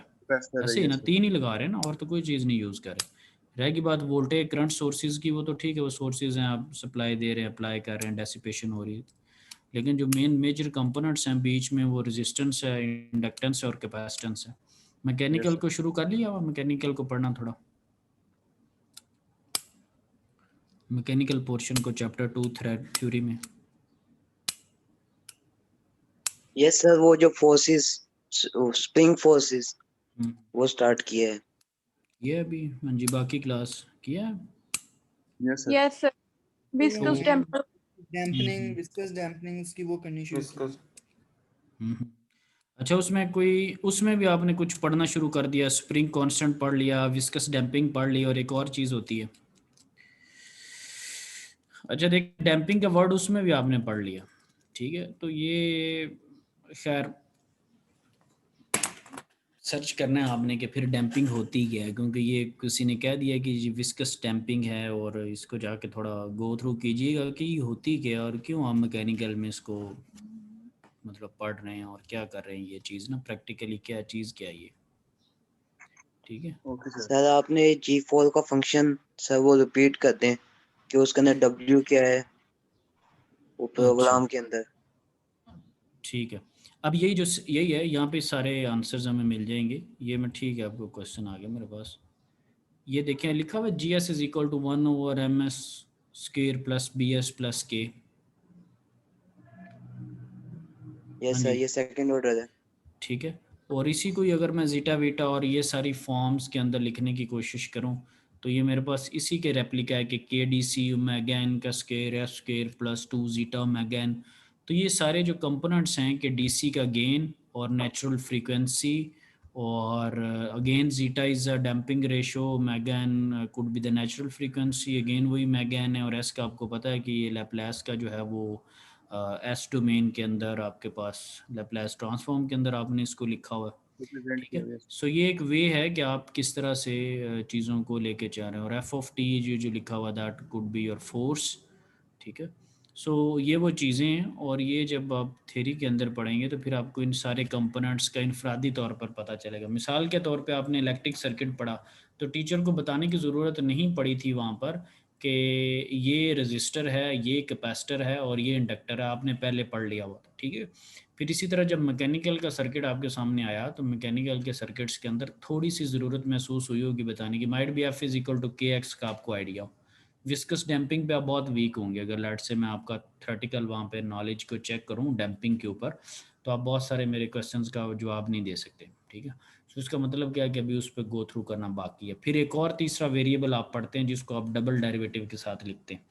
ऐसे ही ना, तीन ही लगा रहे हैं ना, और तो कोई चीज़ नहीं यूज़ कर रहे। रहेगी बात वोल्टेज करंट सोर्सेज की, वो तो ठीक है, वो सोर्सेज हैं आप सप्लाई दे रहे हैं, अप्लाई कर रहे हैं, डेसिपेशन हो रही है, लेकिन जो मेजर कंपोनेंट्स हैं बीच में वो रेजिस्टेंस है, इंडक्टेंस है और कैपेसिटेंस है। मैकेनिकल को शुरू कर लिया, मैकेनिकल को पढ़ना थोड़ा, मैकेनिकल पोर्शन को चैप्टर 2 थ्रेड थ्योरी में। यस सर, वो जो फोर्सेस स्प्रिंग फोर्सेस वो स्टार्ट किए है ये अभी हाँ जी, बाकी क्लास किया है। Yes sir, viscous dampening viscous dampening उसकी वो करनी शुरू की। अच्छा, उसमें भी आपने कुछ पढ़ना शुरू कर दिया, स्प्रिंग कांस्टेंट पढ़ लिया, विस्कस डैम्पिंग पढ़ ली, और एक और चीज़ होती है, अच्छा देख डैम्पिंग का वर्ड उसमें भी आपने पढ़ लिया, ठीक है। तो ये खैर सर्च करना है आपने कि फिर डैम्पिंग होती क्या है, क्योंकि ये किसी ने कह दिया कि ये विस्कस डैम्पिंग है, और इसको जाके थोड़ा गो थ्रू कीजिएगा कि होती क्या और क्यों हम मैकेनिकल में इसको मतलब पढ़ रहे हैं और क्या कर रहे हैं, ये चीज़ ना प्रैक्टिकली क्या चीज़ क्या ये, ठीक है। सर आपने G4 का फंक्शन सर वो रिपीट कर दें कि उसके अंदर W क्या है वो प्रोग्राम के अंदर। ठीक है। अब यही है, यहाँ पे सारे आंसर्स हमें मिल जाएंगे। ये मैं ठीक है, आपको क्वेश्चन आ गया मेरे पास। ये देखें लिखा हुआ है GS is equal to 1/ms square plus BS plus K। Yes sir, ये सेकंड ऑर्डर है। ठीक है, और इसी को ही अगर मैं जीटा वीटा और ये सारी फॉर्म्स के अंदर लिखने की कोशिश करूं तो ये मेरे पास इसी के रेप्लिका है कि KDC ओमेगा n का square F square plus 2 zeta omega n। तो ये सारे जो कंपोनेंट्स हैं कि DC का गेन और नेचुरल फ्रीक्वेंसी और again zeta is a damping ratio, omega n could be the natural frequency, again वही ओमेगा n है, और S का आपको पता है कि ये लैप्लास का जो है वो एस डोमेन के अंदर आपके पास लैप्लास ट्रांसफॉर्म के अंदर आपने इसको लिखा हुआ है। ठीक है, सो ये एक वे है कि आप किस तरह से चीज़ों को लेके जा रहे हैं। और एफ ऑफ टी जो लिखा हुआ that could be your force. ठीक है, सो ये वो चीज़ें हैं, और ये जब आप थ्योरी के अंदर पढ़ेंगे तो फिर आपको इन सारे कंपोनेंट्स का इनफरादी तौर पर पता चलेगा। मिसाल के तौर पे आपने इलेक्ट्रिक सर्किट पढ़ा तो टीचर को बताने की ज़रूरत नहीं पड़ी थी वहाँ पर कि ये रजिस्टर है, ये कैपेसिटर है और ये इंडक्टर है, आपने पहले पढ़ लिया हुआ था। ठीक है, फिर इसी तरह जब मैकेनिकल का सर्किट आपके सामने आया तो मैकेनिकल के सर्किट्स के अंदर थोड़ी सी ज़रूरत महसूस हुई होगी बताने की, might be F is equal to KX का आपको आइडिया हो। विस्कस डैम्पिंग पे आप बहुत वीक होंगे, अगर लेट से मैं आपका थ्योरेटिकल वहाँ पे नॉलेज को चेक करूँ डैम्पिंग के ऊपर तो आप बहुत सारे मेरे क्वेश्चंस का जवाब नहीं दे सकते। ठीक है, तो इसका मतलब क्या है कि अभी उस पर गो थ्रू करना बाकी है। फिर एक और तीसरा वेरिएबल आप पढ़ते हैं जिसको आप डबल डेरिवेटिव के साथ लिखते हैं।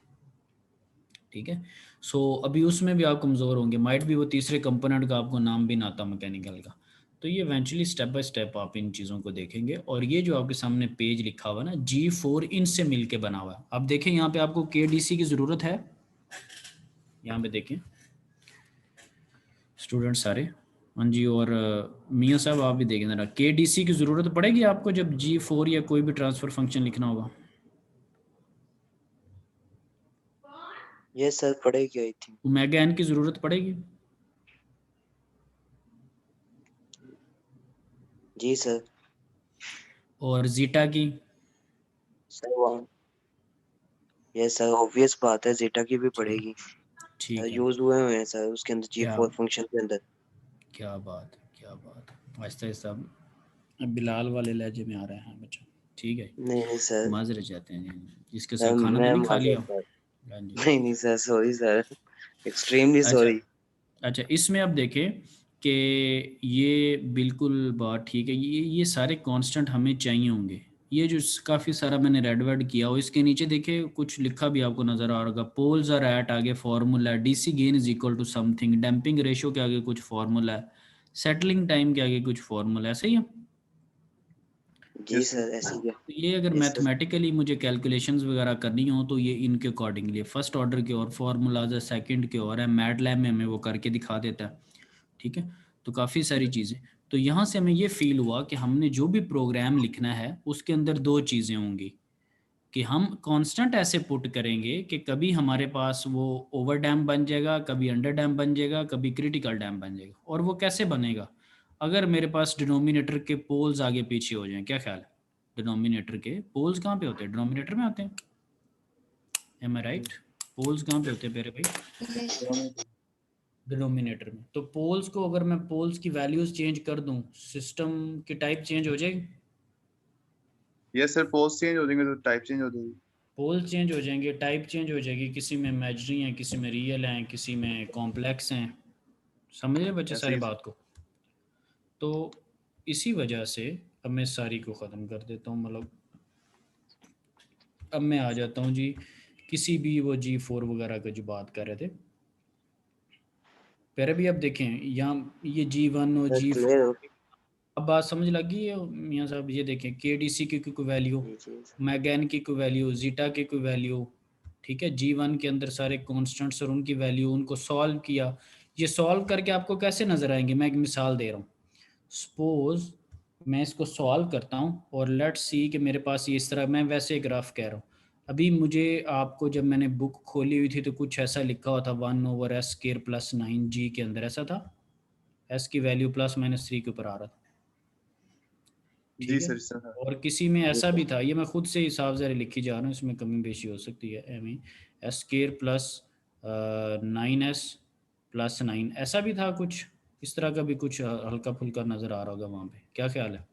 ठीक है, सो अभी उसमें भी आप कमज़ोर होंगे, माइट भी वो तीसरे कंपोनेंट का आपको नाम भी ना आता मैकेनिकल का। तो ये इवेंचुअली स्टेप बाय स्टेप आप इन चीज़ों को देखेंगे। और ये जो आपके सामने पेज लिखा हुआ है ना G4 इनसे मिल के बना हुआ है। अब देखें यहाँ पे आपको KDC की ज़रूरत है, यहाँ पे देखें स्टूडेंट सारे, हाँ जी, और मियाँ साहब आप भी देखें जरा, KDC की ज़रूरत पड़ेगी आपको जब G4 या कोई भी ट्रांसफ़र फंक्शन लिखना होगा। यस सर, पड़ेगी आई थिंक। ओमेगा n की ज़रूरत पड़ेगी? जी सर। और जीटा की? सर वहाँ यस सर, ऑब्वियस बात है, जीटा की भी पड़ेगी। ठीक है, यूज हुए हैं सर उसके अंदर क्या G4 फंक्शन के अंदर। क्या बात है, क्या बात है। आहिस्ता आहिस्ता बिलाल वाले लहजे में आ रहे हैं बच्चा। ठीक है, नहीं सर, माजरे जाते हैं जिसके सर साथ खाना तो मैं नहीं खा माजर लिया। सर। हाँ जी, नहीं सर, सॉरी सर, एक्सट्रीमली अच्छा सॉरी। अच्छा, इसमें आप देखें कि ये बिल्कुल बात ठीक है, ये सारे कांस्टेंट हमें चाहिए होंगे। ये जो काफ़ी सारा मैंने रेड वर्ड किया हो, इसके नीचे देखिए कुछ लिखा भी आपको नज़र आ रहा होगा, पोल्स आर एट, आगे फार्मूला है, DC gain is equal to something, damping ratio के आगे कुछ फार्मूला है, सेटलिंग टाइम के आगे कुछ फार्मूला है। सही है जी सर, ऐसे ही है। तो ये अगर यस सर। मैथमेटिकली मुझे कैलकुलेशंस वगैरह करनी हो तो ये इनके अकॉर्डिंगली फर्स्ट ऑर्डर के और फार्मूलाज है, सेकंड के और है, मैटलैब में हमें वो करके दिखा देता है। ठीक है, तो काफ़ी सारी चीज़ें, तो यहाँ से हमें ये फील हुआ कि हमने जो भी प्रोग्राम लिखना है उसके अंदर दो चीज़ें होंगी कि हम कांस्टेंट ऐसे पुट करेंगे कि कभी हमारे पास वो ओवर डैम बन जाएगा, कभी अंडर डैम बन जाएगा, कभी क्रिटिकल डैम बन जाएगा। और वो कैसे बनेगा? अगर मेरे पास डिनोमिनेटर के पोल्स आगे पीछे हो जाएं, क्या ख्याल है? डिनोमिनेटर के पोल्स कहाँ पे होते हैं? डिनोमिनेटर में होते हैं, एम आई राइट? पोल्स कहाँ पे होते हैं मेरे भाई? डिनोमिनेटर में। तो पोल्स को अगर मैं पोल्स की वैल्यूज चेंज कर दूं, सिस्टम की टाइप चेंज हो जाएगी? यस सर, पोल्स चेंज हो जाएंगे तो टाइप चेंज हो जाएगी। पोल्स चेंज हो जाएंगे, टाइप चेंज हो जाएगी, किसी में इमेजिनरी है, किसी में रियल हैं, किसी में कॉम्प्लेक्स हैं। समझ रहे बच्चे सारी बात को? तो इसी वजह से अब मैं सारी को ख़त्म कर देता हूँ, मतलब अब मैं आ जाता हूँ जी किसी भी वो G4 वगैरह का जो बात कर रहे थे पहले भी। अब देखें यहाँ ये G1 और G4, अब बात समझ लगी है मियाँ साहब? ये देखें KDC की कोई वैल्यू, मैगन की कोई वैल्यू, जीटा की कोई वैल्यू। ठीक है, G1 के अंदर सारे कॉन्स्टेंट्स और उनकी वैल्यू, उनको सॉल्व किया। ये सॉल्व करके आपको कैसे नज़र आएंगे? मैं एक मिसाल दे रहा हूँ। सपोज मैं इसको सॉल्व करता हूँ और लेट्स सी कि मेरे पास ये इस तरह, मैं वैसे ग्राफ कह रहा हूँ। अभी मुझे आपको, जब मैंने बुक खोली हुई थी तो कुछ ऐसा लिखा हुआ था 1/s स्क्वायर प्लस 9g के अंदर ऐसा था, s की वैल्यू +-3 के ऊपर आ रहा था। ठीक है, और किसी में ऐसा भी था, ये मैं खुद से हिसाब ज़रा लिखी जा रहा हूँ, इसमें कमी बेशी हो सकती है। M S square plus 9s +9 ऐसा भी था कुछ, इस तरह का भी कुछ हल्का फुल्का नज़र आ रहा होगा वहाँ पे, क्या ख्याल है?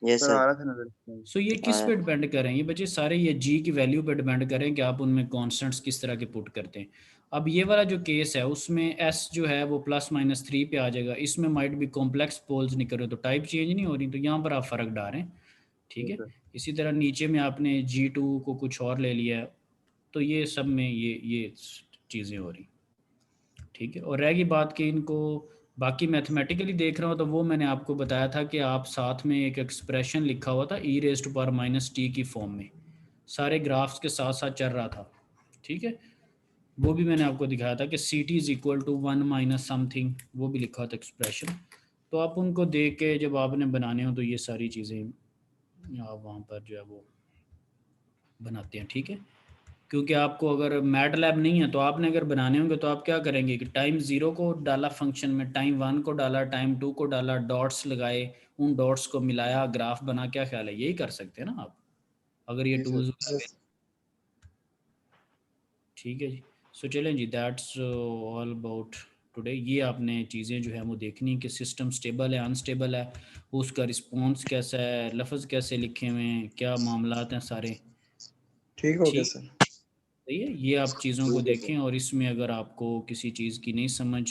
यस सर आ सर रहा था नजर। सो ये किस पे डिपेंड करें ये बच्चे सारे, ये जी की वैल्यू पे डिपेंड करें कि आप उनमें कॉन्स्टेंट्स किस तरह के पुट करते हैं। अब ये वाला जो केस है उसमें एस जो है वो +-3 पे आ जाएगा, इसमें माइट भी कॉम्प्लेक्स पोल्स निकल रहे तो टाइप चेंज नहीं हो रही, तो यहाँ पर आप फ़र्क डालें, ठीक है। इसी तरह नीचे में आपने G2 को कुछ और ले लिया है, तो ये सब में ये चीज़ें हो रही, ठीक है। और रहेगी बात कि इनको बाकी मैथमेटिकली देख रहा हूँ, तो वो मैंने आपको बताया था कि आप साथ में एक एक्सप्रेशन लिखा हुआ था e⁻⁻t की फॉर्म में, सारे ग्राफ्स के साथ साथ चल रहा था, ठीक है। वो भी मैंने आपको दिखाया था कि CT = 1 - समथिंग, वो भी लिखा था एक्सप्रेशन। तो आप उनको देख के जब आपने बनाने हो तो ये सारी चीज़ें आप वहाँ पर जो है वो बनाते हैं, ठीक है। क्योंकि आपको अगर मैटलैब नहीं है तो आपने अगर बनाने होंगे तो आप क्या करेंगे कि टाइम 0 को डाला फंक्शन में, टाइम 1 को डाला, टाइम 2 को डाला, डॉट्स लगाए, उन डॉट्स को मिलाया, ग्राफ बना, क्या ख्याल है? यही कर सकते हैं ना आप, अगर ये टूल्स, ठीक है जी। सो चलें जी, दैट्स ऑल अबाउट टुडे। ये आपने चीज़ें जो है वो देखनी कि सिस्टम स्टेबल है, अनस्टेबल है, उसका रिस्पॉन्स कैसा है, लफ्ज़ कैसे लिखे हुए हैं, क्या मामलात हैं सारे, ठीक हो गया ठीक सर। सही है। ये आप चीज़ों को देखें और इसमें अगर आपको किसी चीज़ की नहीं समझ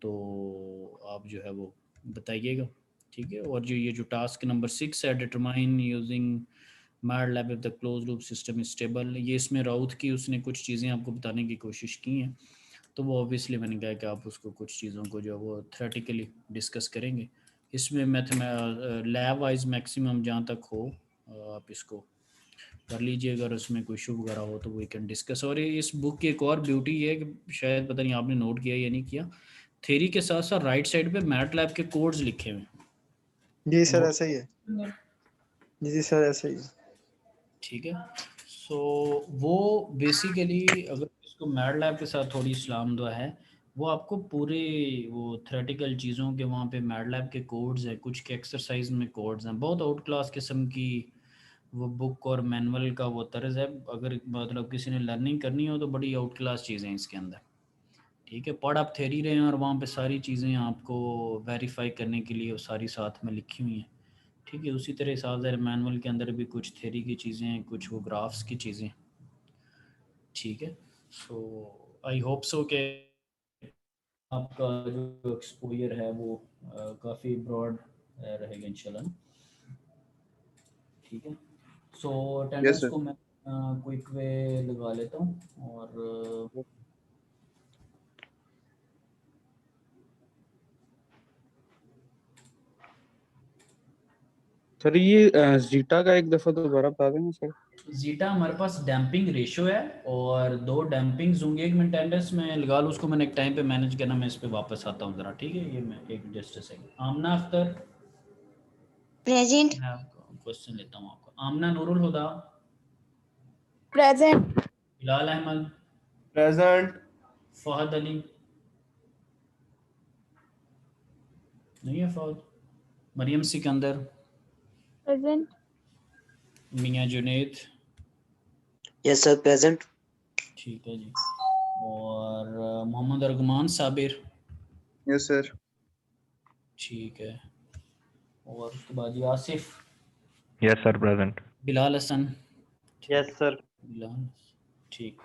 तो आप जो है वो बताइएगा, ठीक है। और जो टास्क नंबर 6 है, determine using MATLAB if the close loop system is stable, ये इसमें राउत की उसने कुछ चीज़ें आपको बताने की कोशिश की हैं, तो वो ऑब्वियसली मैंने कहा कि आप उसको कुछ चीज़ों को जो है वो थ्योरेटिकली डिस्कस करेंगे। इसमें लैब वाइज मैक्सिमम जहाँ तक हो आप इसको कर लीजिए, अगर उसमें कोई इशू वगैरह हो तो वी कैन डिस्कस। और इस बुक की एक और ब्यूटी है कि शायद पता नहीं आपने नोट किया या नहीं किया, थ्योरी के साथ साथ राइट साइड पे मैटलैब के कोड्स लिखे हुए हैं, जी सर नोट, ऐसा ही है। जी सर ऐसा ही है। ठीक है। सो वो बेसिकली अगर इसको मैटलैब के साथ थोड़ी इस्लाम दुआ है, वो आपको पूरे वो थ्योरेटिकल चीज़ों के वहाँ पे मैटलैब के कोड्स हैं, कुछ के एक्सरसाइज में कोड्स हैं, बहुत आउट क्लास किस्म की वो बुक और मैनुअल का वो तर्ज है। अगर मतलब किसी ने लर्निंग करनी हो तो बड़ी आउट क्लास चीज़ें हैं इसके अंदर, ठीक है। पढ़ आप थ्योरी रहे हैं और वहाँ पे सारी चीज़ें आपको वेरीफाई करने के लिए वो सारी साथ में लिखी हुई हैं, ठीक है। उसी तरह हिसाब से मैनुअल के अंदर भी कुछ थ्योरी की चीज़ें हैं, कुछ वो ग्राफ्स की चीज़ें, ठीक है। सो आई होप सो कि आपका जो एक्सपोजर है वो काफ़ी ब्रॉड रहेगा इंशाल्लाह, ठीक है। So yes attendance sir. को मैं क्विक वे लगा लेता हूँ और सर ये जीटा का एक दफा दोबारा बता देंगे सर। जीटा हमारे पास डैम्पिंग रेशियो है और 2 डैम्पिंग्स होंगे, एक मिनट अटेंडेंस में लगा लूँ उसको, मैंने एक टाइम पे मैनेज करना, मैं इस पे वापस आता हूँ ज़रा, ठीक है। ये मैं एक जस्ट सेकंड, आमना अख्तर प्रेजेंट। मैं आपको क्वेश्चन लेता हूँ आपका, आमना नूरुल हुदा, प्रेजेंट। बिलाल अहमद, प्रेजेंट। फहद अली नहीं है फहद, मरियम सिकंदर, प्रेजेंट। मियाँ जुनेद, यस सर प्रेजेंट। ठीक है जी। और मोहम्मद अरगमान साबिर, यस सर। ठीक है। और उसके बाद ये Asif, yes sir present. Bilal Hasan, yes sir. Bilal, ठीक।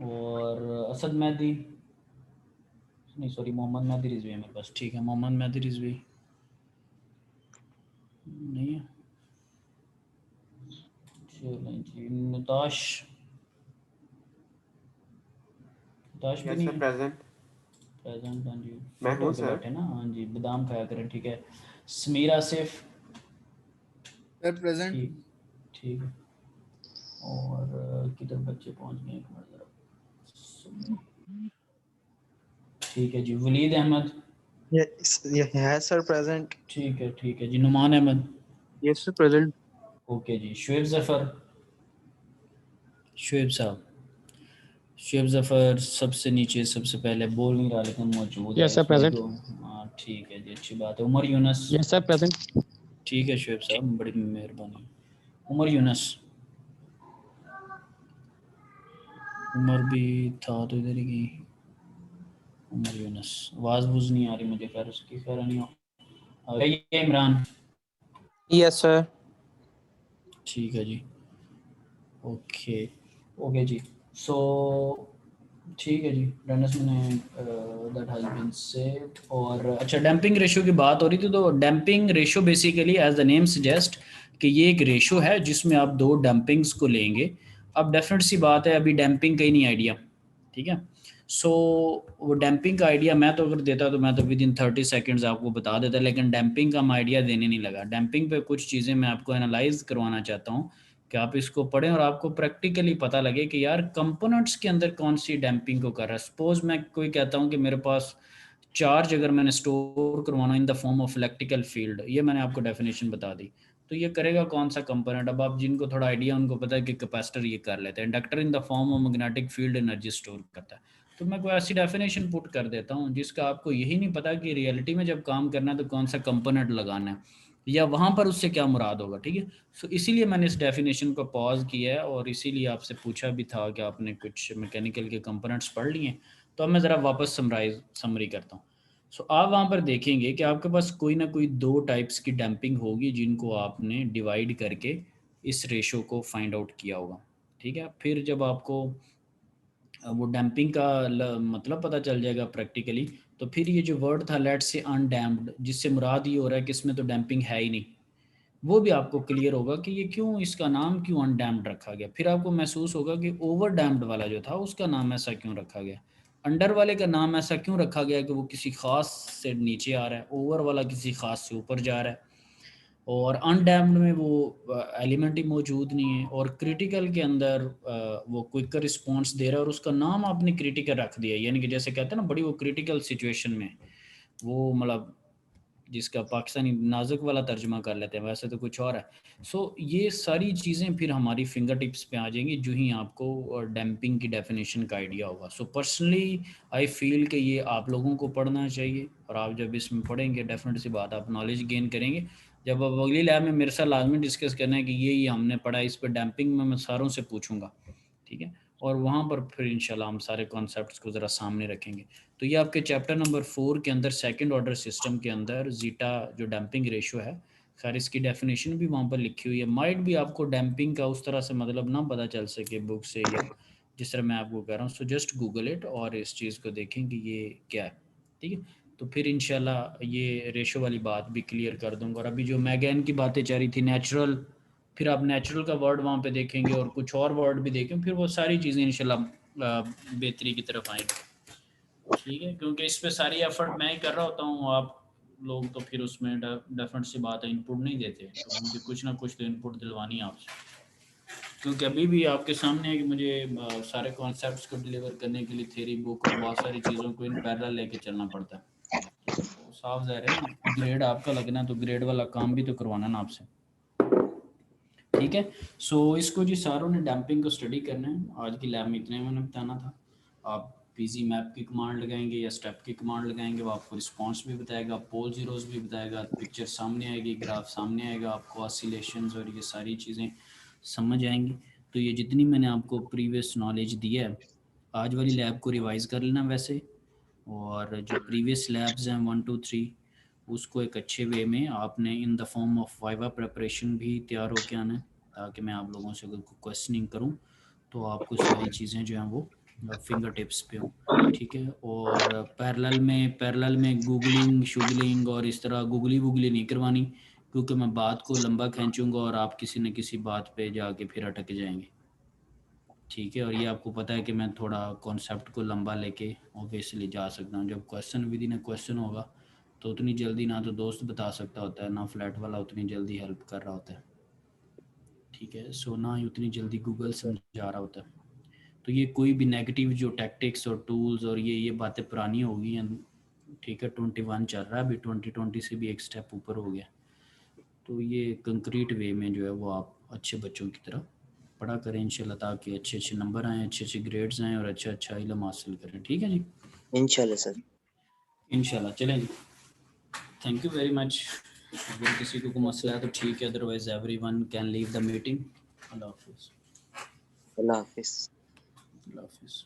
और असद मेहदी, नहीं सॉरी मोहम्मद मेहदी रिजवी है मेरे पास, ठीक है। मोहम्मद मेहदी रिजवी नहीं है, चलें जी। नताश, नताश भी यस नहीं सर है, प्रेजेंट। प्रेजेंट, हाँ जी मैं फिट हूँ होके सर। बैठे ना, हाँ जी बादाम खाया करें, ठीक है। Sameer Asif, sir present. ठीक, ठीक है। और किधर बच्चे पहुंच गए, एक मिनट जरा, ठीक है जी। वलीद अहमद, ये है सर प्रेजेंट। ठीक है जी। Numan Ahmad, yes sir present. Okay जी। शुएब जफ़र, शुएब साहब, शुएब जफ़र सबसे नीचे सबसे पहले बोल नहीं रहा लेकिन मौजूद है यस सर इसमें प्रेजेंट। दो, हाँ ठीक है जी, अच्छी बात है। Umar Yunus, yes sir present. ठीक है शुएब साहब, बड़ी मेहरबानी। उमर यूनस, उमर भी था तो इधर ही गई, उमर यूनुस आवाज़ वूज़ नहीं आ रही मुझे, खैर उसकी खैर नहीं हो। ये इमरान यस सर। ठीक है जी, ओके ओके जी। सो ठीक है जी, डेनिस ने दैट हैज बीन सेव्ड। और अच्छा, डैम्पिंग रेशियो की बात हो रही थी, तो damping ratio basically as the name suggest कि ये एक रेशियो है जिसमें आप दो डैम्पिंग्स को लेंगे। अब डेफिनेट सी बात है, अभी डैम्पिंग का ही नहीं आइडिया, ठीक है। सो वो डैम्पिंग का आइडिया मैं तो अगर देता तो मैं तो विद इन 30 सेकेंड्स आपको बता देता, लेकिन डैम्पिंग का मैं आइडिया देने नहीं लगा। डैम्पिंग पे कुछ चीज़ें मैं आपको एनालाइज करवाना चाहता हूँ कि आप इसको पढ़ें और आपको प्रैक्टिकली पता लगे कि यार कंपोनेंट्स के अंदर कौन सी डैम्पिंग को कर रहा है। सपोज मैं कोई कहता हूँ कि मेरे पास चार्ज अगर मैंने स्टोर करवाना in the form of electrical field, ये मैंने आपको डेफिनेशन बता दी, तो ये करेगा कौन सा कंपोनेंट। अब आप जिनको थोड़ा आइडिया उनको पता है कि कैपेसिटर ये कर लेते हैं, inductor in the form of magnetic field energy store करता है। तो मैं कोई ऐसी डेफिनेशन पुट कर देता हूँ जिसका आपको यही नहीं पता कि रियलिटी में जब काम करना है तो कौन सा कंपोनेंट लगाना है या वहाँ पर उससे क्या मुराद होगा, ठीक है। सो इसीलिए मैंने इस डेफिनेशन को पॉज किया है और इसीलिए आपसे पूछा भी था कि आपने कुछ मैकेनिकल के कंपोनेंट्स पढ़ लिए। तो अब मैं ज़रा वापस समरी करता हूँ। सो आप वहाँ पर देखेंगे कि आपके पास कोई ना कोई दो टाइप्स की डैम्पिंग होगी जिनको आपने डिवाइड करके इस रेशो को फाइंड आउट किया होगा, ठीक है। फिर जब आपको वो डैम्पिंग का मतलब पता चल जाएगा प्रैक्टिकली, तो फिर ये जो वर्ड था लेट्स से अनडैम्प्ड, जिससे मुराद ये हो रहा है कि इसमें तो डैम्पिंग है ही नहीं, वो भी आपको क्लियर होगा कि ये क्यों, इसका नाम क्यों अनडैम्प्ड रखा गया। फिर आपको महसूस होगा कि ओवर डैम्प्ड वाला जो था उसका नाम ऐसा क्यों रखा गया, अंडर वाले का नाम ऐसा क्यों रखा गया कि वो किसी खास से नीचे आ रहा है, ओवर वाला किसी खास से ऊपर जा रहा है, और अनडैम्प्ड में वो एलिमेंट ही मौजूद नहीं है, और क्रिटिकल के अंदर वो क्विकर रिस्पॉन्स दे रहा है और उसका नाम आपने क्रिटिकल रख दिया। यानी कि जैसे कहते हैं ना, बड़ी वो क्रिटिकल सिचुएशन में, वो मतलब जिसका पाकिस्तानी नाजुक वाला तर्जुमा कर लेते हैं, वैसे तो कुछ और है। सो ये सारी चीज़ें फिर हमारी फिंगर टिप्स पे आ जाएंगी जो ही आपको डैम्पिंग की डेफिनेशन का आइडिया होगा। सो पर्सनली आई फील कि ये आप लोगों को पढ़ना चाहिए, और आप जब इसमें पढ़ेंगे डेफिनेट सी बात आप नॉलेज गेन करेंगे। जब अब अगली लैब में मेरे साथ लाजमी डिस्कस करना है कि ये हमने पढ़ा, इस पर डैम्पिंग में मैं सारों से पूछूंगा, ठीक है, और वहाँ पर फिर इंशाल्लाह हम सारे कॉन्सेप्ट्स को ज़रा सामने रखेंगे। तो ये आपके चैप्टर नंबर 4 के अंदर सेकंड ऑर्डर सिस्टम के अंदर जीटा जो डैम्पिंग रेशियो है, खैर इसकी डेफिनेशन भी वहाँ पर लिखी हुई है। माइट भी आपको डैम्पिंग का उस तरह से मतलब ना पता चल सके बुक से या जिस तरह मैं आपको कह रहा हूँ। सो जस्ट गूगल इट और इस चीज़ को देखें कि ये क्या है, ठीक है। तो फिर इंशाल्लाह ये रेशो वाली बात भी क्लियर कर दूंगा। और अभी जो मैगैन की बातें चल रही थी, नेचुरल, फिर आप नेचुरल का वर्ड वहाँ पे देखेंगे और कुछ और वर्ड भी देखें, फिर वो सारी चीज़ें इंशाल्लाह बेहतरी की तरफ आएंगी, ठीक है। क्योंकि इस पे सारी एफर्ट मैं ही कर रहा होता हूँ, आप लोग तो फिर उसमें डेफिनेट सी बात है इनपुट नहीं देते, तो मुझे कुछ ना कुछ तो इनपुट दिलवानी है आपसे। क्योंकि अभी भी आपके सामने है कि मुझे सारे कॉन्सेप्ट्स को डिलीवर करने के लिए थ्योरी बुक और बहुत सारी चीज़ों को इन पैरेलल लेके चलना पड़ता है। तो साफ ज़ाहिर है ना, ग्रेड आपका लगना है तो ग्रेड वाला काम भी तो करवाना ना आपसे, ठीक है। सो इसको जी सारों ने डैम्पिंग को स्टडी करना है। आज की लैब में इतने मैंने बताना था। आप पीजी मैप की कमांड लगाएंगे या स्टेप की कमांड लगाएंगे, वो आपको रिस्पांस भी बताएगा, पोल जीरोस भी बताएगा, पिक्चर सामने आएगी, ग्राफ सामने आएगा, आपको ऑसिलेशंस और ये सारी चीज़ें समझ आएंगी। तो ये जितनी मैंने आपको प्रीवियस नॉलेज दी है, आज वाली लैब को रिवाइज़ कर लेना वैसे, और जो प्रीवियस लैब्स हैं 1 2 3 उसको एक अच्छे वे में आपने in the form of viva preparation भी तैयार होके आना है, ताकि मैं आप लोगों से अगर क्वेश्चनिंग करूं तो आपको सारी चीज़ें जो हैं वो फिंगर टिप्स पे हो, ठीक है। और पैरेलल में गूगलिंग शुगलिंग और इस तरह गूगली वूगली नहीं करवानी, क्योंकि मैं बात को लंबा खींचूंगा और आप किसी न किसी बात पे जाके फिर अटक जाएंगे, ठीक है। और ये आपको पता है कि मैं थोड़ा कॉन्सेप्ट को लंबा लेके ऑब्वियसली जा सकता हूँ। जब क्वेश्चन विद इन क्वेश्चन होगा तो उतनी जल्दी ना तो दोस्त बता सकता होता है, ना फ्लैट वाला उतनी जल्दी हेल्प कर रहा होता है, ठीक है। सो ना ही उतनी जल्दी गूगल समझा रहा होता है। तो ये कोई भी नेगेटिव जो टैक्टिक्स और टूल्स और ये बातें पुरानी हो गई हैं, ठीक है। 21 चल रहा है अभी, 2020 से भी एक स्टेप ऊपर हो गया। तो ये कंक्रीट वे में जो है वो आप अच्छे बच्चों की तरह पढ़ा करें इंशाल्लाह, ताकि अच्छे अच्छे नंबर आएँ, अच्छे अच्छे ग्रेड्स आएँ और अच्छा इल्म हासिल करें, ठीक है जी इंशाल्लाह सर। इंशाल्लाह। चलें जी, थैंक यू वेरी मच। अगर किसी को कोई मसला है तो ठीक है, otherwise everyone can leave the meeting. अल्लाह हाफिज़। अल्लाह हाफिज़। अल्लाह हाफिज़।